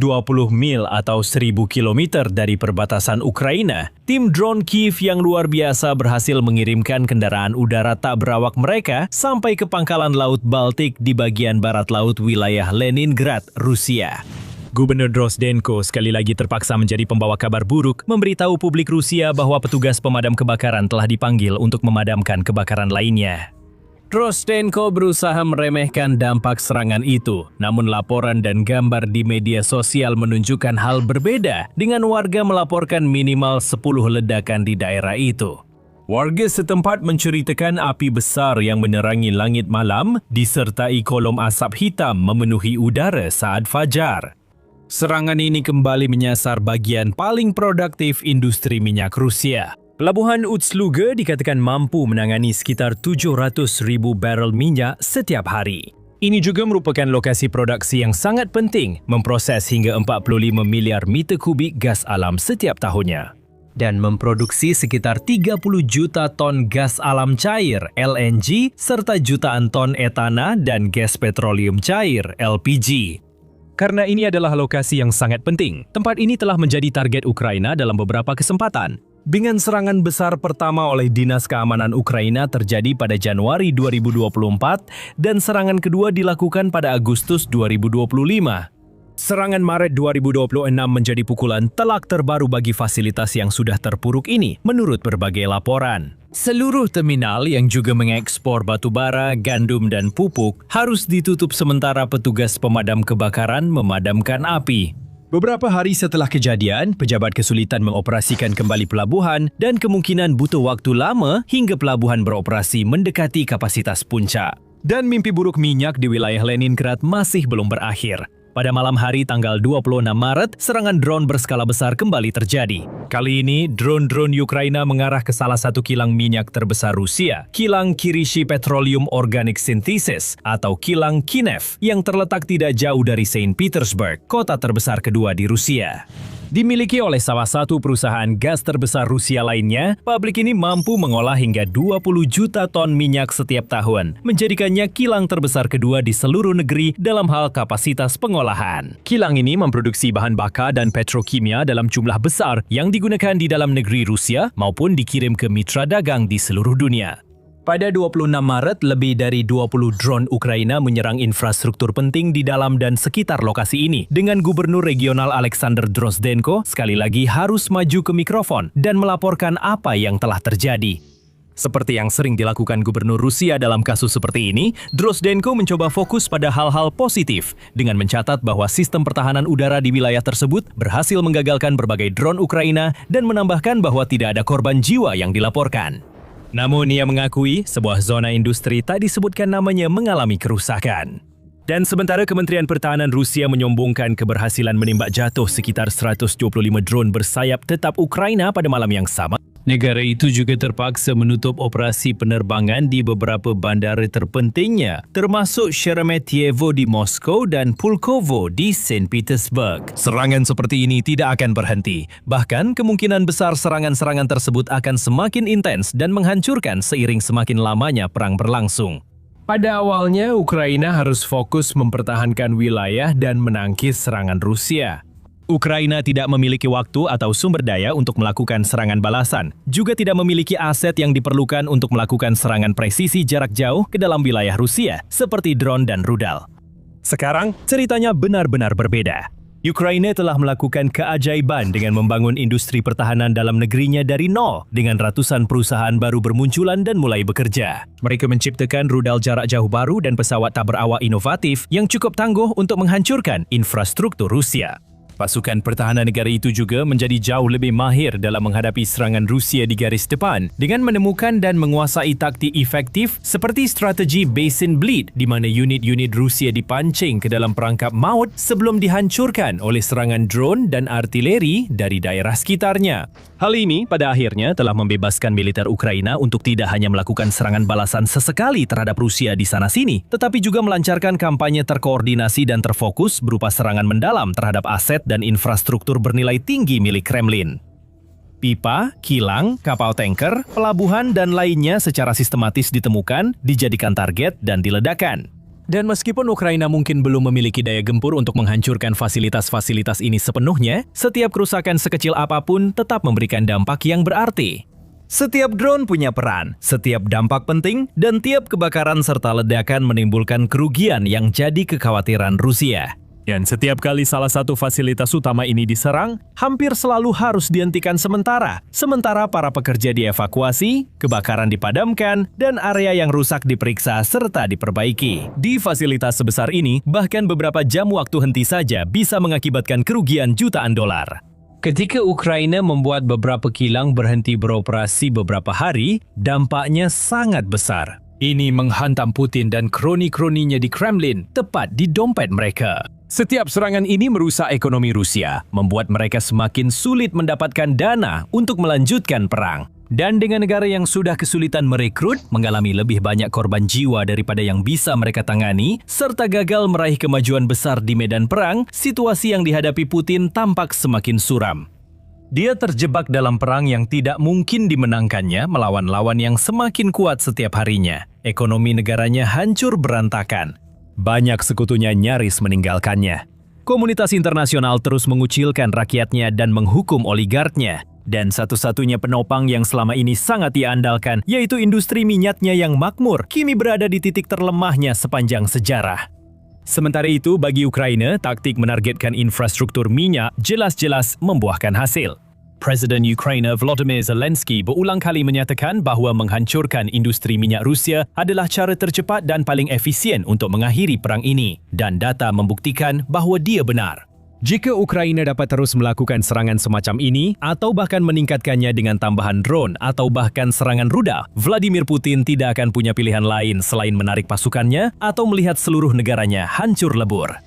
mil atau 1000 km dari perbatasan Ukraina, tim drone Kiev yang luar biasa berhasil mengirimkan kendaraan udara tak berawak mereka sampai ke pangkalan Laut Baltik di bagian barat laut wilayah Leningrad, Rusia. Gubernur Drozdenko sekali lagi terpaksa menjadi pembawa kabar buruk, memberitahu publik Rusia bahwa petugas pemadam kebakaran telah dipanggil untuk memadamkan kebakaran lainnya. Drozdenko berusaha meremehkan dampak serangan itu, namun laporan dan gambar di media sosial menunjukkan hal berbeda, dengan warga melaporkan minimal 10 ledakan di daerah itu. Warga setempat menceritakan api besar yang menerangi langit malam, disertai kolom asap hitam memenuhi udara saat fajar. Serangan ini kembali menyasar bagian paling produktif industri minyak Rusia. Pelabuhan Ust-Luga dikatakan mampu menangani sekitar 700,000 barel minyak setiap hari. Ini juga merupakan lokasi produksi yang sangat penting, memproses hingga 45 miliar meter kubik gas alam setiap tahunnya. Dan memproduksi sekitar 30 juta ton gas alam cair (LNG) serta jutaan ton etana dan gas petroleum cair (LPG). Karena ini adalah lokasi yang sangat penting, tempat ini telah menjadi target Ukraina dalam beberapa kesempatan. Dengan serangan besar pertama oleh Dinas Keamanan Ukraina terjadi pada Januari 2024 dan serangan kedua dilakukan pada Agustus 2025. Serangan Maret 2026 menjadi pukulan telak terbaru bagi fasilitas yang sudah terpuruk ini, menurut berbagai laporan. Seluruh terminal yang juga mengekspor batu bara, gandum dan pupuk harus ditutup sementara petugas pemadam kebakaran memadamkan api. Beberapa hari setelah kejadian, pejabat kesulitan mengoperasikan kembali pelabuhan dan kemungkinan butuh waktu lama hingga pelabuhan beroperasi mendekati kapasitas puncak. Dan mimpi buruk minyak di wilayah Leningrad masih belum berakhir. Pada malam hari tanggal 26 Maret, serangan drone berskala besar kembali terjadi. Kali ini, drone-drone Ukraina mengarah ke salah satu kilang minyak terbesar Rusia, kilang Kirishi Petroleum Organic Synthesis atau kilang KINEV, yang terletak tidak jauh dari Saint Petersburg, kota terbesar kedua di Rusia. Dimiliki oleh salah satu perusahaan gas terbesar Rusia lainnya, pabrik ini mampu mengolah hingga 20 juta ton minyak setiap tahun, menjadikannya kilang terbesar kedua di seluruh negeri dalam hal kapasitas pengolahan. Kilang ini memproduksi bahan bakar dan petrokimia dalam jumlah besar yang digunakan di dalam negeri Rusia maupun dikirim ke mitra dagang di seluruh dunia. Pada 26 Maret, lebih dari 20 drone Ukraina menyerang infrastruktur penting di dalam dan sekitar lokasi ini, dengan Gubernur Regional Alexander Drozdenko sekali lagi harus maju ke mikrofon dan melaporkan apa yang telah terjadi. Seperti yang sering dilakukan Gubernur Rusia dalam kasus seperti ini, Drozdenko mencoba fokus pada hal-hal positif dengan mencatat bahwa sistem pertahanan udara di wilayah tersebut berhasil menggagalkan berbagai drone Ukraina dan menambahkan bahwa tidak ada korban jiwa yang dilaporkan. Namun ia mengakui sebuah zona industri tak disebutkan namanya mengalami kerusakan. Dan sementara Kementerian Pertahanan Rusia menyombongkan keberhasilan menembak jatuh sekitar 125 drone bersayap tetap Ukraina pada malam yang sama, negara itu juga terpaksa menutup operasi penerbangan di beberapa bandara terpentingnya, termasuk Sheremetyevo di Moskow dan Pulkovo di Saint Petersburg. Serangan seperti ini tidak akan berhenti. Bahkan kemungkinan besar serangan-serangan tersebut akan semakin intens dan menghancurkan seiring semakin lamanya perang berlangsung. Pada awalnya, Ukraina harus fokus mempertahankan wilayah dan menangkis serangan Rusia. Ukraina tidak memiliki waktu atau sumber daya untuk melakukan serangan balasan, juga tidak memiliki aset yang diperlukan untuk melakukan serangan presisi jarak jauh ke dalam wilayah Rusia, seperti drone dan rudal. Sekarang, ceritanya benar-benar berbeda. Ukraina telah melakukan keajaiban dengan membangun industri pertahanan dalam negerinya dari nol, dengan ratusan perusahaan baru bermunculan dan mulai bekerja. Mereka menciptakan rudal jarak jauh baru dan pesawat tak berawak inovatif yang cukup tangguh untuk menghancurkan infrastruktur Rusia. Pasukan pertahanan negara itu juga menjadi jauh lebih mahir dalam menghadapi serangan Rusia di garis depan dengan menemukan dan menguasai taktik efektif seperti strategi Basin Bleed, di mana unit-unit Rusia dipancing ke dalam perangkap maut sebelum dihancurkan oleh serangan drone dan artileri dari daerah sekitarnya. Hal ini pada akhirnya telah membebaskan militer Ukraina untuk tidak hanya melakukan serangan balasan sesekali terhadap Rusia di sana-sini, tetapi juga melancarkan kampanye terkoordinasi dan terfokus berupa serangan mendalam terhadap aset dan infrastruktur bernilai tinggi milik Kremlin. Pipa, kilang, kapal tanker, pelabuhan, dan lainnya secara sistematis ditemukan, dijadikan target, dan diledakkan. Dan meskipun Ukraina mungkin belum memiliki daya gempur untuk menghancurkan fasilitas-fasilitas ini sepenuhnya, setiap kerusakan sekecil apapun tetap memberikan dampak yang berarti. Setiap drone punya peran, setiap dampak penting, dan tiap kebakaran serta ledakan menimbulkan kerugian yang jadi kekhawatiran Rusia. Dan setiap kali salah satu fasilitas utama ini diserang, hampir selalu harus dihentikan sementara para pekerja dievakuasi, kebakaran dipadamkan, dan area yang rusak diperiksa serta diperbaiki. Di fasilitas sebesar ini, bahkan beberapa jam waktu henti saja bisa mengakibatkan kerugian jutaan dolar. Ketika Ukraina membuat beberapa kilang berhenti beroperasi beberapa hari, dampaknya sangat besar. Ini menghantam Putin dan kroni-kroninya di Kremlin, tepat di dompet mereka. Setiap serangan ini merusak ekonomi Rusia, membuat mereka semakin sulit mendapatkan dana untuk melanjutkan perang. Dan dengan negara yang sudah kesulitan merekrut, mengalami lebih banyak korban jiwa daripada yang bisa mereka tangani, serta gagal meraih kemajuan besar di medan perang, situasi yang dihadapi Putin tampak semakin suram. Dia terjebak dalam perang yang tidak mungkin dimenangkannya melawan lawan yang semakin kuat setiap harinya. Ekonomi negaranya hancur berantakan. Banyak sekutunya nyaris meninggalkannya. Komunitas internasional terus mengucilkan rakyatnya dan menghukum oligarknya. Dan satu-satunya penopang yang selama ini sangat diandalkan, yaitu industri minyaknya yang makmur, kini berada di titik terlemahnya sepanjang sejarah. Sementara itu, bagi Ukraina, taktik menargetkan infrastruktur minyak jelas-jelas membuahkan hasil. Presiden Ukraina Volodymyr Zelensky berulang kali menyatakan bahawa menghancurkan industri minyak Rusia adalah cara tercepat dan paling efisien untuk mengakhiri perang ini, dan data membuktikan bahawa dia benar. Jika Ukraina dapat terus melakukan serangan semacam ini atau bahkan meningkatkannya dengan tambahan drone atau bahkan serangan rudal, Vladimir Putin tidak akan punya pilihan lain selain menarik pasukannya atau melihat seluruh negaranya hancur lebur.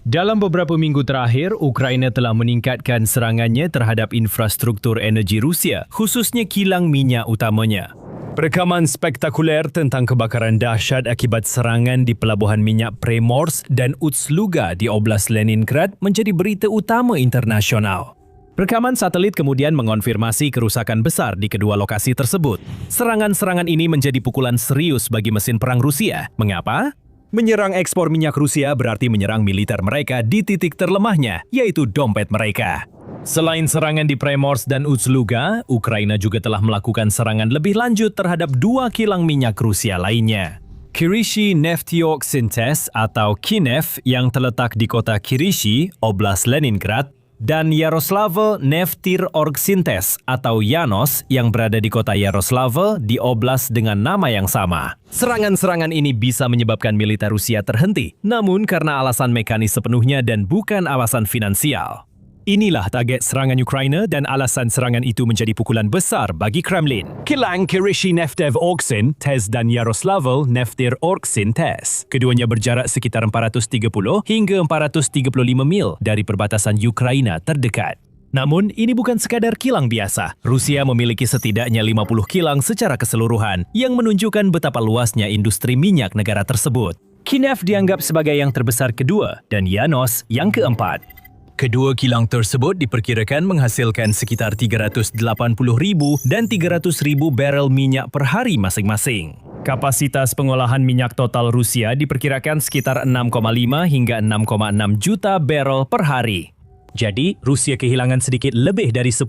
Dalam beberapa minggu terakhir, Ukraina telah meningkatkan serangannya terhadap infrastruktur energi Rusia, khususnya kilang minyak utamanya. Perekaman spektakuler tentang kebakaran dahsyat akibat serangan di pelabuhan minyak Primorsk dan Ust-Luga di Oblast Leningrad menjadi berita utama internasional. Rekaman satelit kemudian mengonfirmasi kerusakan besar di kedua lokasi tersebut. Serangan-serangan ini menjadi pukulan serius bagi mesin perang Rusia. Mengapa? Menyerang ekspor minyak Rusia berarti menyerang militer mereka di titik terlemahnya, yaitu dompet mereka. Selain serangan di Primorsk dan Ust-Luga, Ukraina juga telah melakukan serangan lebih lanjut terhadap 2 kilang minyak Rusia lainnya. Kirishi Nefteyoksyntes atau KINEF yang terletak di kota Kirishi, Oblast Leningrad, dan Yaroslavl Nefteyorgsyntes atau Yanos yang berada di kota Yaroslavl di Oblast dengan nama yang sama. Serangan-serangan ini bisa menyebabkan militer Rusia terhenti, namun karena alasan mekanis sepenuhnya dan bukan alasan finansial. Inilah target serangan Ukraina dan alasan serangan itu menjadi pukulan besar bagi Kremlin. Kilang Kirishi Nefteyorgsyntes dan Yaroslavl Nefteyorgsyntes. Keduanya berjarak sekitar 430 hingga 435 mil dari perbatasan Ukraina terdekat. Namun, ini bukan sekadar kilang biasa. Rusia memiliki setidaknya 50 kilang secara keseluruhan yang menunjukkan betapa luasnya industri minyak negara tersebut. KINEF dianggap sebagai yang terbesar kedua dan Yanos yang keempat. Kedua kilang tersebut diperkirakan menghasilkan sekitar 380,000 dan 300,000 barel minyak per hari masing-masing. Kapasitas pengolahan minyak total Rusia diperkirakan sekitar 6,5 hingga 6,6 juta barel per hari. Jadi, Rusia kehilangan sedikit lebih dari 10%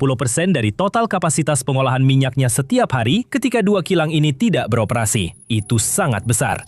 dari total kapasitas pengolahan minyaknya setiap hari ketika 2 kilang ini tidak beroperasi. Itu sangat besar.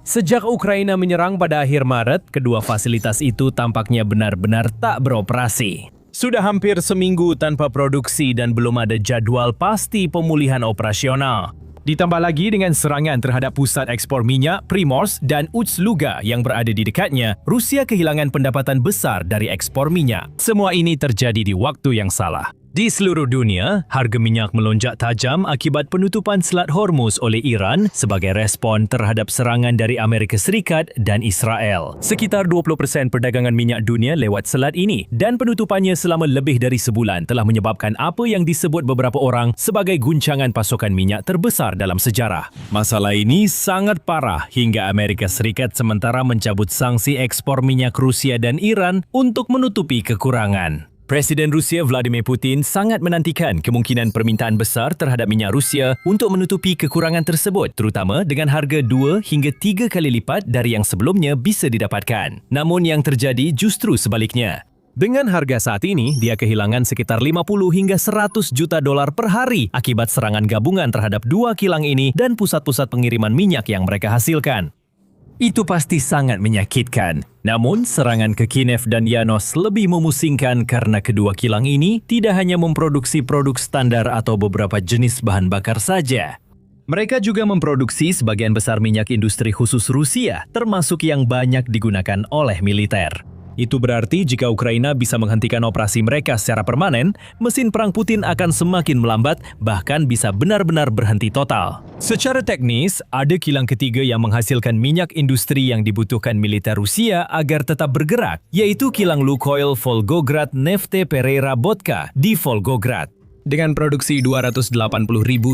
Sejak Ukraina menyerang pada akhir Maret, kedua fasilitas itu tampaknya benar-benar tak beroperasi. Sudah hampir seminggu tanpa produksi dan belum ada jadwal pasti pemulihan operasional. Ditambah lagi dengan serangan terhadap pusat ekspor minyak Primorsk dan Ust-Luga yang berada di dekatnya, Rusia kehilangan pendapatan besar dari ekspor minyak. Semua ini terjadi di waktu yang salah. Di seluruh dunia, harga minyak melonjak tajam akibat penutupan Selat Hormuz oleh Iran sebagai respon terhadap serangan dari Amerika Serikat dan Israel. Sekitar 20% perdagangan minyak dunia lewat selat ini dan penutupannya selama lebih dari sebulan telah menyebabkan apa yang disebut beberapa orang sebagai guncangan pasokan minyak terbesar dalam sejarah. Masalah ini sangat parah hingga Amerika Serikat sementara mencabut sanksi ekspor minyak Rusia dan Iran untuk menutupi kekurangan. Presiden Rusia Vladimir Putin sangat menantikan kemungkinan permintaan besar terhadap minyak Rusia untuk menutupi kekurangan tersebut, terutama dengan harga 2 hingga 3 kali lipat dari yang sebelumnya bisa didapatkan. Namun yang terjadi justru sebaliknya. Dengan harga saat ini, dia kehilangan sekitar 50 hingga 100 juta dolar per hari akibat serangan gabungan terhadap 2 kilang ini dan pusat-pusat pengiriman minyak yang mereka hasilkan. Itu pasti sangat menyakitkan. Namun, serangan ke KINEF dan Yanos lebih memusingkan karena kedua kilang ini tidak hanya memproduksi produk standar atau beberapa jenis bahan bakar saja. Mereka juga memproduksi sebagian besar minyak industri khusus Rusia, termasuk yang banyak digunakan oleh militer. Itu berarti jika Ukraina bisa menghentikan operasi mereka secara permanen, mesin perang Putin akan semakin melambat, bahkan bisa benar-benar berhenti total. Secara teknis, ada kilang ketiga yang menghasilkan minyak industri yang dibutuhkan militer Rusia agar tetap bergerak, yaitu kilang Lukoil Volgograd Neftepereiravodka di Volgograd. Dengan produksi 280.000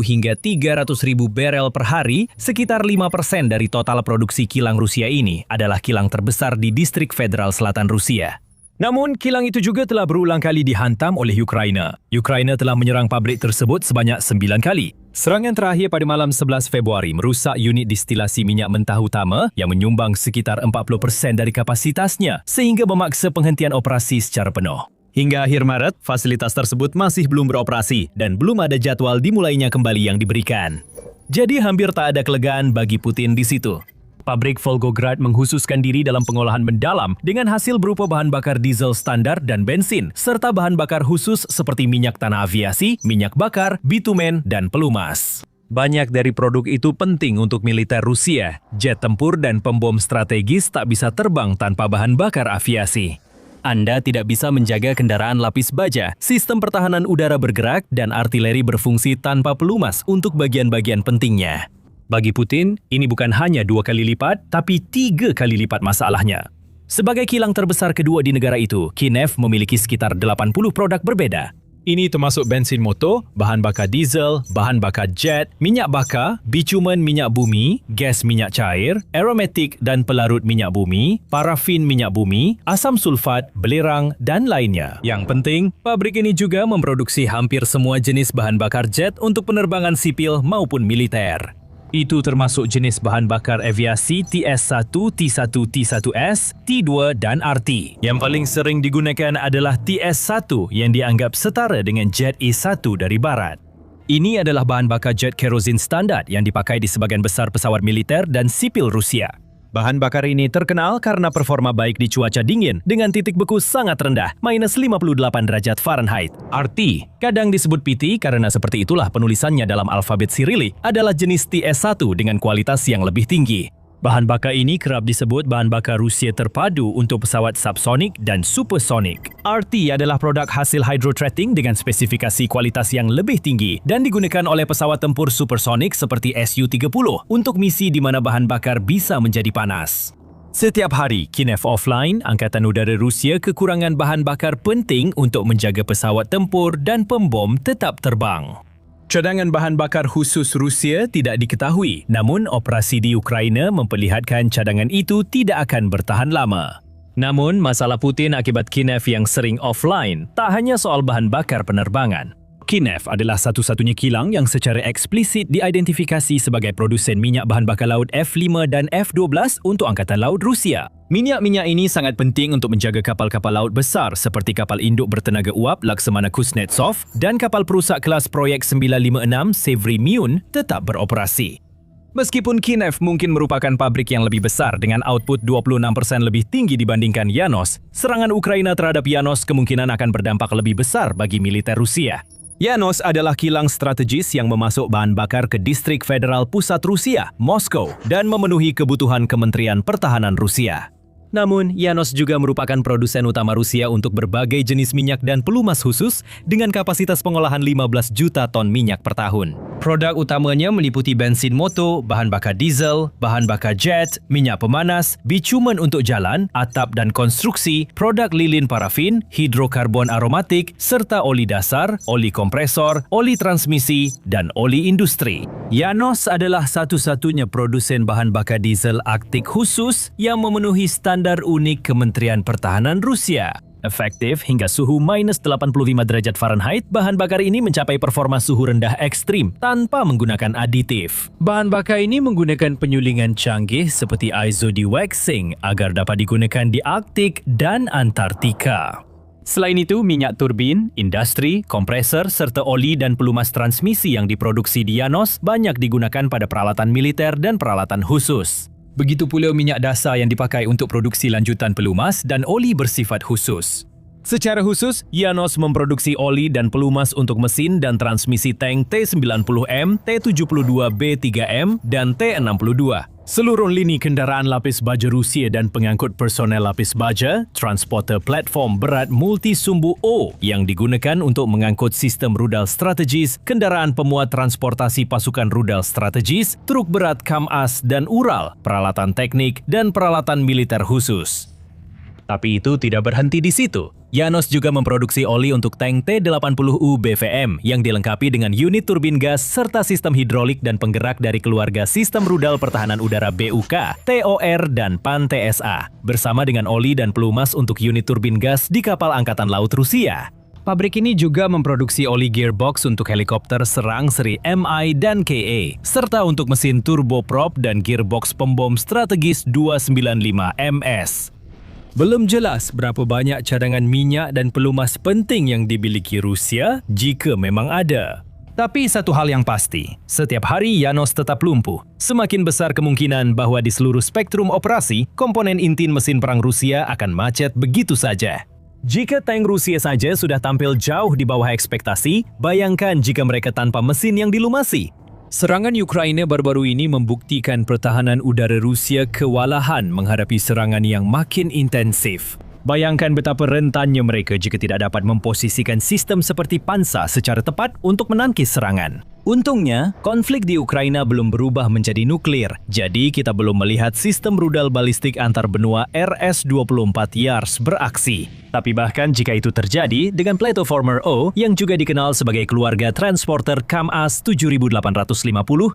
hingga 300.000 barel per hari, sekitar 5% dari total produksi kilang Rusia ini adalah kilang terbesar di distrik federal selatan Rusia. Namun, kilang itu juga telah berulang kali dihantam oleh Ukraina. Ukraina telah menyerang pabrik tersebut sebanyak 9 kali. Serangan terakhir pada malam 11 Februari merusak unit distilasi minyak mentah utama yang menyumbang sekitar 40% dari kapasitasnya sehingga memaksa penghentian operasi secara penuh. Hingga akhir Maret, fasilitas tersebut masih belum beroperasi dan belum ada jadwal dimulainya kembali yang diberikan. Jadi hampir tak ada kelegaan bagi Putin di situ. pabrik Volgograd menghususkan diri dalam pengolahan mendalam dengan hasil berupa bahan bakar diesel standar dan bensin, serta bahan bakar khusus seperti minyak tanah aviasi, minyak bakar, bitumen, dan pelumas. Banyak dari produk itu penting untuk militer Rusia. Jet tempur dan pembom strategis tak bisa terbang tanpa bahan bakar aviasi. Anda tidak bisa menjaga kendaraan lapis baja, sistem pertahanan udara bergerak, dan artileri berfungsi tanpa pelumas untuk bagian-bagian pentingnya. Bagi Putin, ini bukan hanya 2 kali lipat, tapi 3 kali lipat masalahnya. Sebagai kilang terbesar kedua di negara itu, Kiev memiliki sekitar 80 produk berbeda. Ini termasuk bensin motor, bahan bakar diesel, bahan bakar jet, minyak bakar, bitumen minyak bumi, gas minyak cair, aromatik dan pelarut minyak bumi, parafin minyak bumi, asam sulfat, belerang dan lainnya. Yang penting, pabrik ini juga memproduksi hampir semua jenis bahan bakar jet untuk penerbangan sipil maupun militer. Itu termasuk jenis bahan bakar aviasi TS1, T1, T1S, T2 dan RT. Yang paling sering digunakan adalah TS1 yang dianggap setara dengan jet E1 dari barat. Ini adalah bahan bakar jet kerosin standar yang dipakai di sebagian besar pesawat militer dan sipil Rusia. Bahan bakar ini terkenal karena performa baik di cuaca dingin dengan titik beku sangat rendah, minus 58 derajat Fahrenheit. RT, kadang disebut PT karena seperti itulah penulisannya dalam alfabet Cyrillic, adalah jenis TS1 dengan kualitas yang lebih tinggi. Bahan bakar ini kerap disebut bahan bakar Rusia terpadu untuk pesawat subsonik dan supersonik. RT adalah produk hasil hydrotreating dengan spesifikasi kualitas yang lebih tinggi dan digunakan oleh pesawat tempur supersonik seperti Su-30 untuk misi di mana bahan bakar bisa menjadi panas. Setiap hari, Kiev offline, Angkatan Udara Rusia kekurangan bahan bakar penting untuk menjaga pesawat tempur dan pembom tetap terbang. Cadangan bahan bakar khusus Rusia tidak diketahui, namun operasi di Ukraina memperlihatkan cadangan itu tidak akan bertahan lama. Namun, masalah Putin akibat Kiev yang sering offline tak hanya soal bahan bakar penerbangan. Kiev adalah satu-satunya kilang yang secara eksplisit diidentifikasi sebagai produsen minyak bahan bakar laut F5 dan F12 untuk Angkatan Laut Rusia. Minyak-minyak ini sangat penting untuk menjaga kapal-kapal laut besar seperti kapal induk bertenaga uap Laksamana Kuznetsov dan kapal perusak kelas Proyek 956 Sevremyun tetap beroperasi. Meskipun Kiev mungkin merupakan pabrik yang lebih besar dengan output 26% lebih tinggi dibandingkan Yanos, serangan Ukraina terhadap Yanos kemungkinan akan berdampak lebih besar bagi militer Rusia. Yanos adalah kilang strategis yang memasok bahan bakar ke distrik federal pusat Rusia, Moskow, dan memenuhi kebutuhan Kementerian Pertahanan Rusia. Namun, Yanos juga merupakan produsen utama Rusia untuk berbagai jenis minyak dan pelumas khusus dengan kapasitas pengolahan 15 juta ton minyak per tahun. Produk utamanya meliputi bensin motor, bahan bakar diesel, bahan bakar jet, minyak pemanas, bitumen untuk jalan, atap dan konstruksi, produk lilin parafin, hidrokarbon aromatik, serta oli dasar, oli kompresor, oli transmisi, dan oli industri. Yanos adalah satu-satunya produsen bahan bakar diesel Arktik khusus yang memenuhi standar unik Kementerian Pertahanan Rusia. Efektif hingga suhu minus 85 derajat Fahrenheit, bahan bakar ini mencapai performa suhu rendah ekstrim tanpa menggunakan aditif. Bahan bakar ini menggunakan penyulingan canggih seperti isodewaxing agar dapat digunakan di Arktik dan Antartika. Selain itu, minyak turbin, industri, kompresor serta oli dan pelumas transmisi yang diproduksi di Yanos banyak digunakan pada peralatan militer dan peralatan khusus. Begitu pula minyak dasar yang dipakai untuk produksi lanjutan pelumas dan oli bersifat khusus. Secara khusus, Yanos memproduksi oli dan pelumas untuk mesin dan transmisi tank T90M, T72B3M, dan T62. Seluruh lini kendaraan lapis baja Rusia dan pengangkut personel lapis baja, transporter platform berat multisumbu O yang digunakan untuk mengangkut sistem rudal strategis, kendaraan pemuat transportasi pasukan rudal strategis, truk berat KAMAS dan Ural, peralatan teknik dan peralatan militer khusus. Tapi itu tidak berhenti di situ. Yanos juga memproduksi oli untuk tank T80U BVM yang dilengkapi dengan unit turbin gas serta sistem hidrolik dan penggerak dari keluarga sistem rudal pertahanan udara BUK, TOR dan PAN-TSA, bersama dengan oli dan pelumas untuk unit turbin gas di kapal Angkatan Laut Rusia. Pabrik ini juga memproduksi oli gearbox untuk helikopter serang seri MI dan KA, serta untuk mesin turboprop dan gearbox pembom strategis 295MS. Belum jelas berapa banyak cadangan minyak dan pelumas penting yang dimiliki Rusia jika memang ada. Tapi satu hal yang pasti, setiap hari Yanos tetap lumpuh. Semakin besar kemungkinan bahwa di seluruh spektrum operasi, komponen inti mesin perang Rusia akan macet begitu saja. Jika tank Rusia saja sudah tampil jauh di bawah ekspektasi, bayangkan jika mereka tanpa mesin yang dilumasi. Serangan Ukraina baru-baru ini membuktikan pertahanan udara Rusia kewalahan menghadapi serangan yang makin intensif. Bayangkan betapa rentannya mereka jika tidak dapat memposisikan sistem seperti Pansa secara tepat untuk menangkis serangan. Untungnya, konflik di Ukraina belum berubah menjadi nuklir, jadi kita belum melihat sistem rudal balistik antar benua RS-24 Yars beraksi. Tapi bahkan jika itu terjadi, dengan Platoformer O yang juga dikenal sebagai keluarga transporter KAMAZ 7850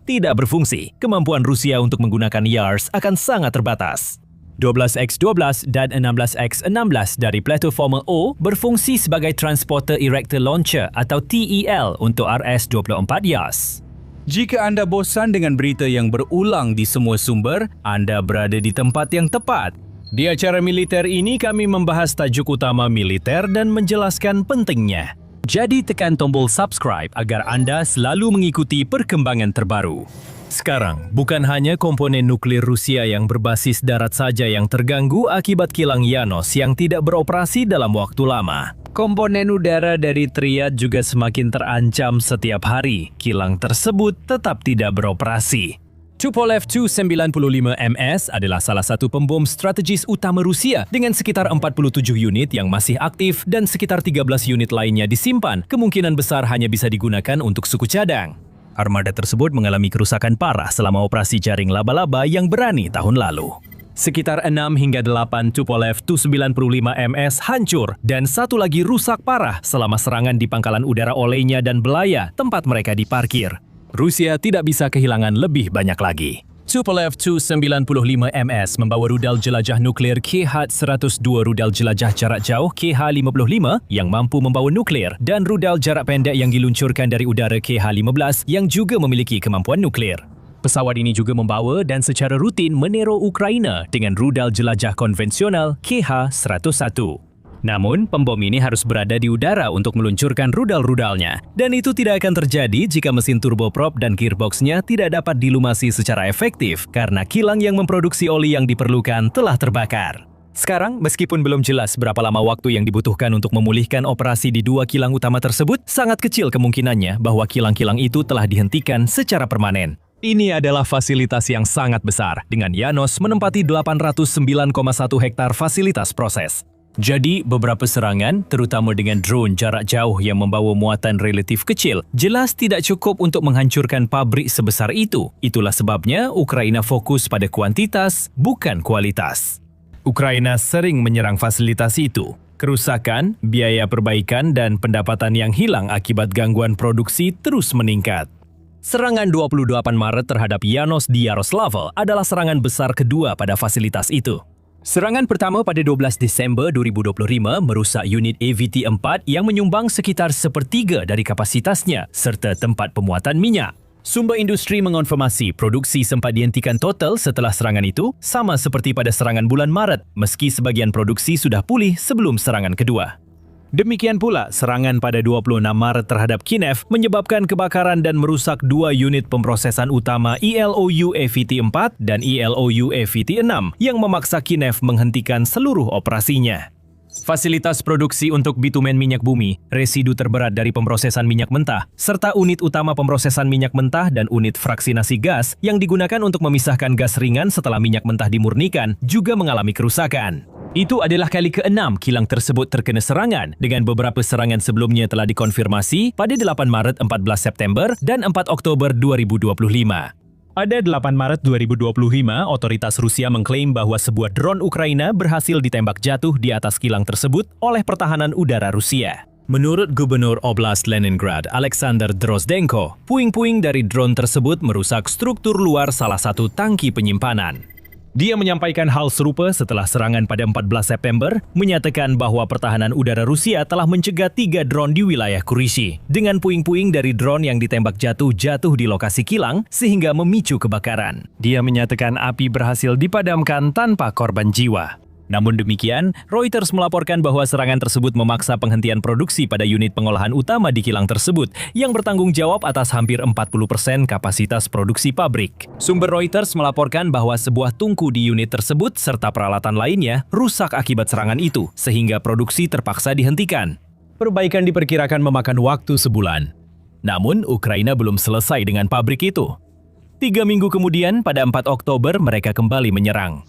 tidak berfungsi, kemampuan Rusia untuk menggunakan Yars akan sangat terbatas. 12X12 dan 16X16 dari Platoformer O berfungsi sebagai Transporter Erector Launcher atau TEL untuk RS-24 Yars. Jika anda bosan dengan berita yang berulang di semua sumber, anda berada di tempat yang tepat. Di acara militer ini kami membahas tajuk utama militer dan menjelaskan pentingnya. Jadi tekan tombol subscribe agar anda selalu mengikuti perkembangan terbaru. Sekarang, bukan hanya komponen nuklir Rusia yang berbasis darat saja yang terganggu akibat kilang Yanos yang tidak beroperasi dalam waktu lama. Komponen udara dari Triad juga semakin terancam setiap hari. Kilang tersebut tetap tidak beroperasi. Tupolev Tu-95MS adalah salah satu pembom strategis utama Rusia dengan sekitar 47 unit yang masih aktif dan sekitar 13 unit lainnya disimpan. Kemungkinan besar hanya bisa digunakan untuk suku cadang. Armada tersebut mengalami kerusakan parah selama operasi jaring laba-laba yang berani tahun lalu. Sekitar 6 hingga 8 Tupolev Tu-95MS hancur dan satu lagi rusak parah selama serangan di pangkalan udara Olenya dan Belaya, tempat mereka diparkir. Rusia tidak bisa kehilangan lebih banyak lagi. Tupolev Tu-95MS membawa rudal jelajah nuklir KH-102, rudal jelajah jarak jauh KH-55 yang mampu membawa nuklir, dan rudal jarak pendek yang diluncurkan dari udara KH-15 yang juga memiliki kemampuan nuklir. Pesawat ini juga membawa dan secara rutin menero Ukraina dengan rudal jelajah konvensional KH-101. Namun, pembom ini harus berada di udara untuk meluncurkan rudal-rudalnya. Dan itu tidak akan terjadi jika mesin turboprop dan gearboxnya tidak dapat dilumasi secara efektif karena kilang yang memproduksi oli yang diperlukan telah terbakar. Sekarang, meskipun belum jelas berapa lama waktu yang dibutuhkan untuk memulihkan operasi di dua kilang utama tersebut, sangat kecil kemungkinannya bahwa kilang-kilang itu telah dihentikan secara permanen. Ini adalah fasilitas yang sangat besar, dengan Yanos menempati 809,1 hektar fasilitas proses. Jadi, beberapa serangan, terutama dengan drone jarak jauh yang membawa muatan relatif kecil, jelas tidak cukup untuk menghancurkan pabrik sebesar itu. Itulah sebabnya Ukraina fokus pada kuantitas, bukan kualitas. Ukraina sering menyerang fasilitas itu. Kerusakan, biaya perbaikan, dan pendapatan yang hilang akibat gangguan produksi terus meningkat. Serangan 28 Maret terhadap Yanos di Yaroslavl adalah serangan besar kedua pada fasilitas itu. Serangan pertama pada 12 Desember 2025 merusak unit AVT-4 yang menyumbang sekitar sepertiga dari kapasitasnya serta tempat pemuatan minyak. Sumber industri mengonfirmasi produksi sempat dihentikan total setelah serangan itu, sama seperti pada serangan bulan Maret, meski sebagian produksi sudah pulih sebelum serangan kedua. Demikian pula, serangan pada 26 Maret terhadap Kyiv menyebabkan kebakaran dan merusak dua unit pemrosesan utama ELOU AVT-4 dan ELOU AVT-6 yang memaksa Kyiv menghentikan seluruh operasinya. Fasilitas produksi untuk bitumen minyak bumi, residu terberat dari pemrosesan minyak mentah, serta unit utama pemrosesan minyak mentah dan unit fraksinasi gas yang digunakan untuk memisahkan gas ringan setelah minyak mentah dimurnikan juga mengalami kerusakan. Itu adalah kali ke-6 kilang tersebut terkena serangan, dengan beberapa serangan sebelumnya telah dikonfirmasi pada 8 Maret 14 September dan 4 Oktober 2025. Pada 8 Maret 2025, otoritas Rusia mengklaim bahwa sebuah drone Ukraina berhasil ditembak jatuh di atas kilang tersebut oleh pertahanan udara Rusia. Menurut Gubernur Oblast Leningrad, Alexander Drozdenko, puing-puing dari drone tersebut merusak struktur luar salah satu tangki penyimpanan. Dia menyampaikan hal serupa setelah serangan pada 14 September, menyatakan bahwa pertahanan udara Rusia telah mencegah 3 drone di wilayah Kurishi, dengan puing-puing dari drone yang ditembak jatuh di lokasi kilang sehingga memicu kebakaran. Dia menyatakan api berhasil dipadamkan tanpa korban jiwa. Namun demikian, Reuters melaporkan bahwa serangan tersebut memaksa penghentian produksi pada unit pengolahan utama di kilang tersebut yang bertanggung jawab atas hampir 40% kapasitas produksi pabrik. Sumber Reuters melaporkan bahwa sebuah tungku di unit tersebut serta peralatan lainnya rusak akibat serangan itu, sehingga produksi terpaksa dihentikan. Perbaikan diperkirakan memakan waktu sebulan. Namun, Ukraina belum selesai dengan pabrik itu. 3 minggu kemudian, pada 4 Oktober, mereka kembali menyerang.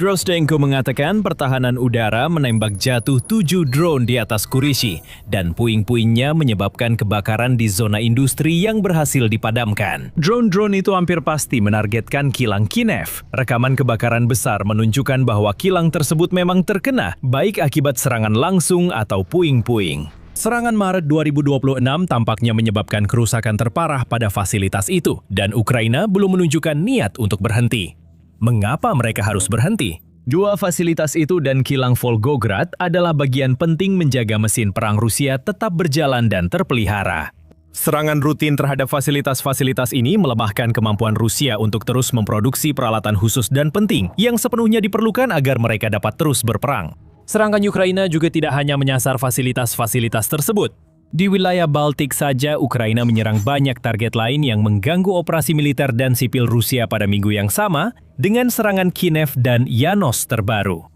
Drozdenko mengatakan pertahanan udara menembak jatuh 7 drone di atas Kurishi dan puing-puingnya menyebabkan kebakaran di zona industri yang berhasil dipadamkan. Drone-drone itu hampir pasti menargetkan kilang Kinev. Rekaman kebakaran besar menunjukkan bahwa kilang tersebut memang terkena, baik akibat serangan langsung atau puing-puing. Serangan Maret 2026 tampaknya menyebabkan kerusakan terparah pada fasilitas itu, dan Ukraina belum menunjukkan niat untuk berhenti. Mengapa mereka harus berhenti? Dua fasilitas itu dan kilang Volgograd adalah bagian penting menjaga mesin perang Rusia tetap berjalan dan terpelihara. Serangan rutin terhadap fasilitas-fasilitas ini melemahkan kemampuan Rusia untuk terus memproduksi peralatan khusus dan penting yang sepenuhnya diperlukan agar mereka dapat terus berperang. Serangan Ukraina juga tidak hanya menyasar fasilitas-fasilitas tersebut. Di wilayah Baltik saja, Ukraina menyerang banyak target lain yang mengganggu operasi militer dan sipil Rusia pada minggu yang sama, dengan serangan Kinev dan Yanos terbaru.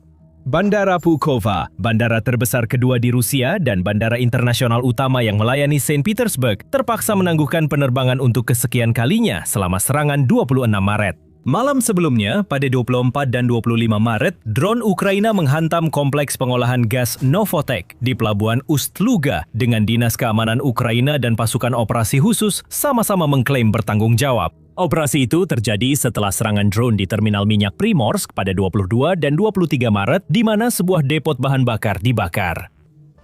Bandara Pulkovo, bandara terbesar kedua di Rusia dan bandara internasional utama yang melayani Saint Petersburg, terpaksa menangguhkan penerbangan untuk kesekian kalinya selama serangan 26 Maret. Malam sebelumnya, pada 24 dan 25 Maret, drone Ukraina menghantam kompleks pengolahan gas Novotek di pelabuhan Ust-Luga dengan Dinas Keamanan Ukraina dan pasukan operasi khusus sama-sama mengklaim bertanggung jawab. Operasi itu terjadi setelah serangan drone di terminal minyak Primorsk pada 22 dan 23 Maret, di mana sebuah depot bahan bakar dibakar.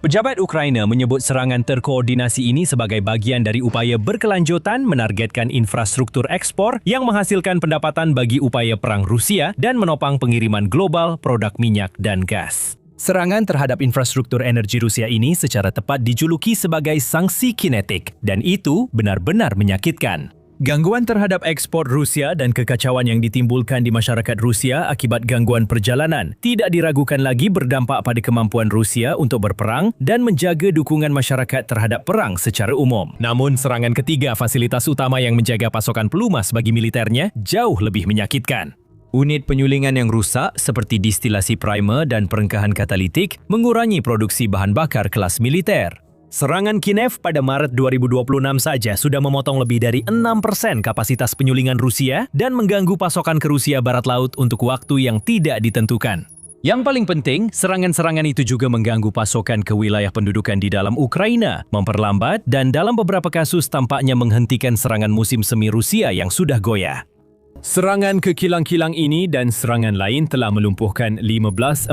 Pejabat Ukraina menyebut serangan terkoordinasi ini sebagai bagian dari upaya berkelanjutan menargetkan infrastruktur ekspor yang menghasilkan pendapatan bagi upaya perang Rusia dan menopang pengiriman global produk minyak dan gas. Serangan terhadap infrastruktur energi Rusia ini secara tepat dijuluki sebagai sanksi kinetik, dan itu benar-benar menyakitkan. Gangguan terhadap ekspor Rusia dan kekacauan yang ditimbulkan di masyarakat Rusia akibat gangguan perjalanan tidak diragukan lagi berdampak pada kemampuan Rusia untuk berperang dan menjaga dukungan masyarakat terhadap perang secara umum. Namun serangan ketiga fasilitas utama yang menjaga pasokan pelumas bagi militernya jauh lebih menyakitkan. Unit penyulingan yang rusak seperti distilasi primer dan perengkahan katalitik mengurangi produksi bahan bakar kelas militer. Serangan Kinev pada Maret 2026 saja sudah memotong lebih dari 6% kapasitas penyulingan Rusia dan mengganggu pasokan ke Rusia Barat Laut untuk waktu yang tidak ditentukan. Yang paling penting, serangan-serangan itu juga mengganggu pasokan ke wilayah pendudukan di dalam Ukraina, memperlambat dan dalam beberapa kasus tampaknya menghentikan serangan musim semi Rusia yang sudah goyah. Serangan ke kilang-kilang ini dan serangan lain telah melumpuhkan 15-40%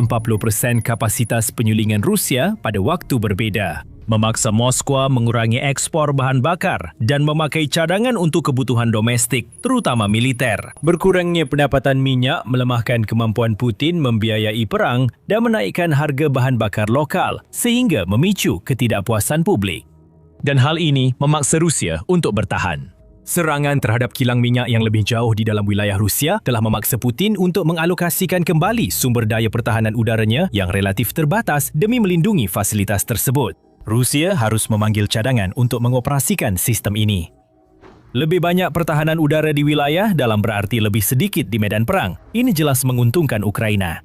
kapasitas penyulingan Rusia pada waktu berbeda, memaksa Moskwa mengurangi ekspor bahan bakar dan memakai cadangan untuk kebutuhan domestik, terutama militer. Berkurangnya pendapatan minyak melemahkan kemampuan Putin membiayai perang dan menaikkan harga bahan bakar lokal, sehingga memicu ketidakpuasan publik. Dan hal ini memaksa Rusia untuk bertahan. Serangan terhadap kilang minyak yang lebih jauh di dalam wilayah Rusia telah memaksa Putin untuk mengalokasikan kembali sumber daya pertahanan udaranya yang relatif terbatas demi melindungi fasilitas tersebut. Rusia harus memanggil cadangan untuk mengoperasikan sistem ini. Lebih banyak pertahanan udara di wilayah dalam berarti lebih sedikit di medan perang. Ini jelas menguntungkan Ukraina.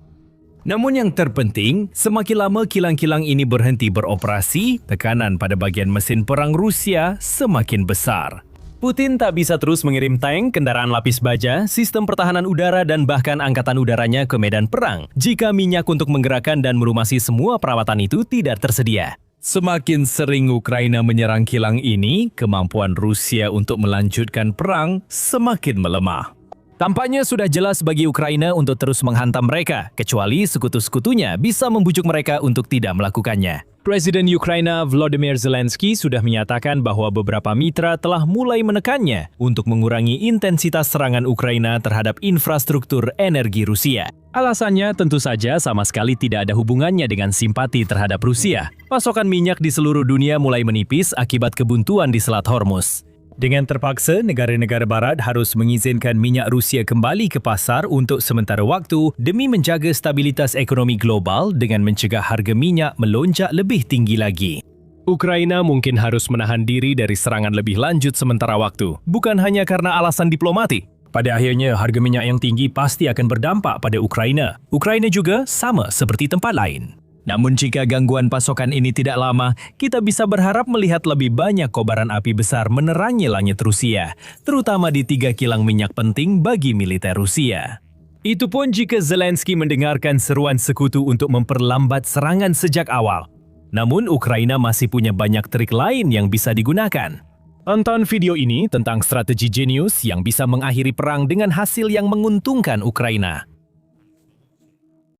Namun yang terpenting, semakin lama kilang-kilang ini berhenti beroperasi, tekanan pada bagian mesin perang Rusia semakin besar. Putin tak bisa terus mengirim tank, kendaraan lapis baja, sistem pertahanan udara dan bahkan angkatan udaranya ke medan perang jika minyak untuk menggerakkan dan merumasi semua perawatan itu tidak tersedia. Semakin sering Ukraina menyerang kilang ini, kemampuan Rusia untuk melanjutkan perang semakin melemah. Tampaknya sudah jelas bagi Ukraina untuk terus menghantam mereka, kecuali sekutu-sekutunya bisa membujuk mereka untuk tidak melakukannya. Presiden Ukraina Volodymyr Zelensky sudah menyatakan bahwa beberapa mitra telah mulai menekannya untuk mengurangi intensitas serangan Ukraina terhadap infrastruktur energi Rusia. Alasannya tentu saja sama sekali tidak ada hubungannya dengan simpati terhadap Rusia. Pasokan minyak di seluruh dunia mulai menipis akibat kebuntuan di Selat Hormuz. Dengan terpaksa, negara-negara barat harus mengizinkan minyak Rusia kembali ke pasar untuk sementara waktu demi menjaga stabilitas ekonomi global dengan mencegah harga minyak melonjak lebih tinggi lagi. Ukraina mungkin harus menahan diri dari serangan lebih lanjut sementara waktu, bukan hanya karena alasan diplomatik. Pada akhirnya, harga minyak yang tinggi pasti akan berdampak pada Ukraina. Ukraina juga sama seperti tempat lain. Namun jika gangguan pasokan ini tidak lama, kita bisa berharap melihat lebih banyak kobaran api besar menerangi langit Rusia, terutama di 3 kilang minyak penting bagi militer Rusia. Itu pun jika Zelensky mendengarkan seruan sekutu untuk memperlambat serangan sejak awal. Namun Ukraina masih punya banyak trik lain yang bisa digunakan. Tonton video ini tentang strategi jenius yang bisa mengakhiri perang dengan hasil yang menguntungkan Ukraina.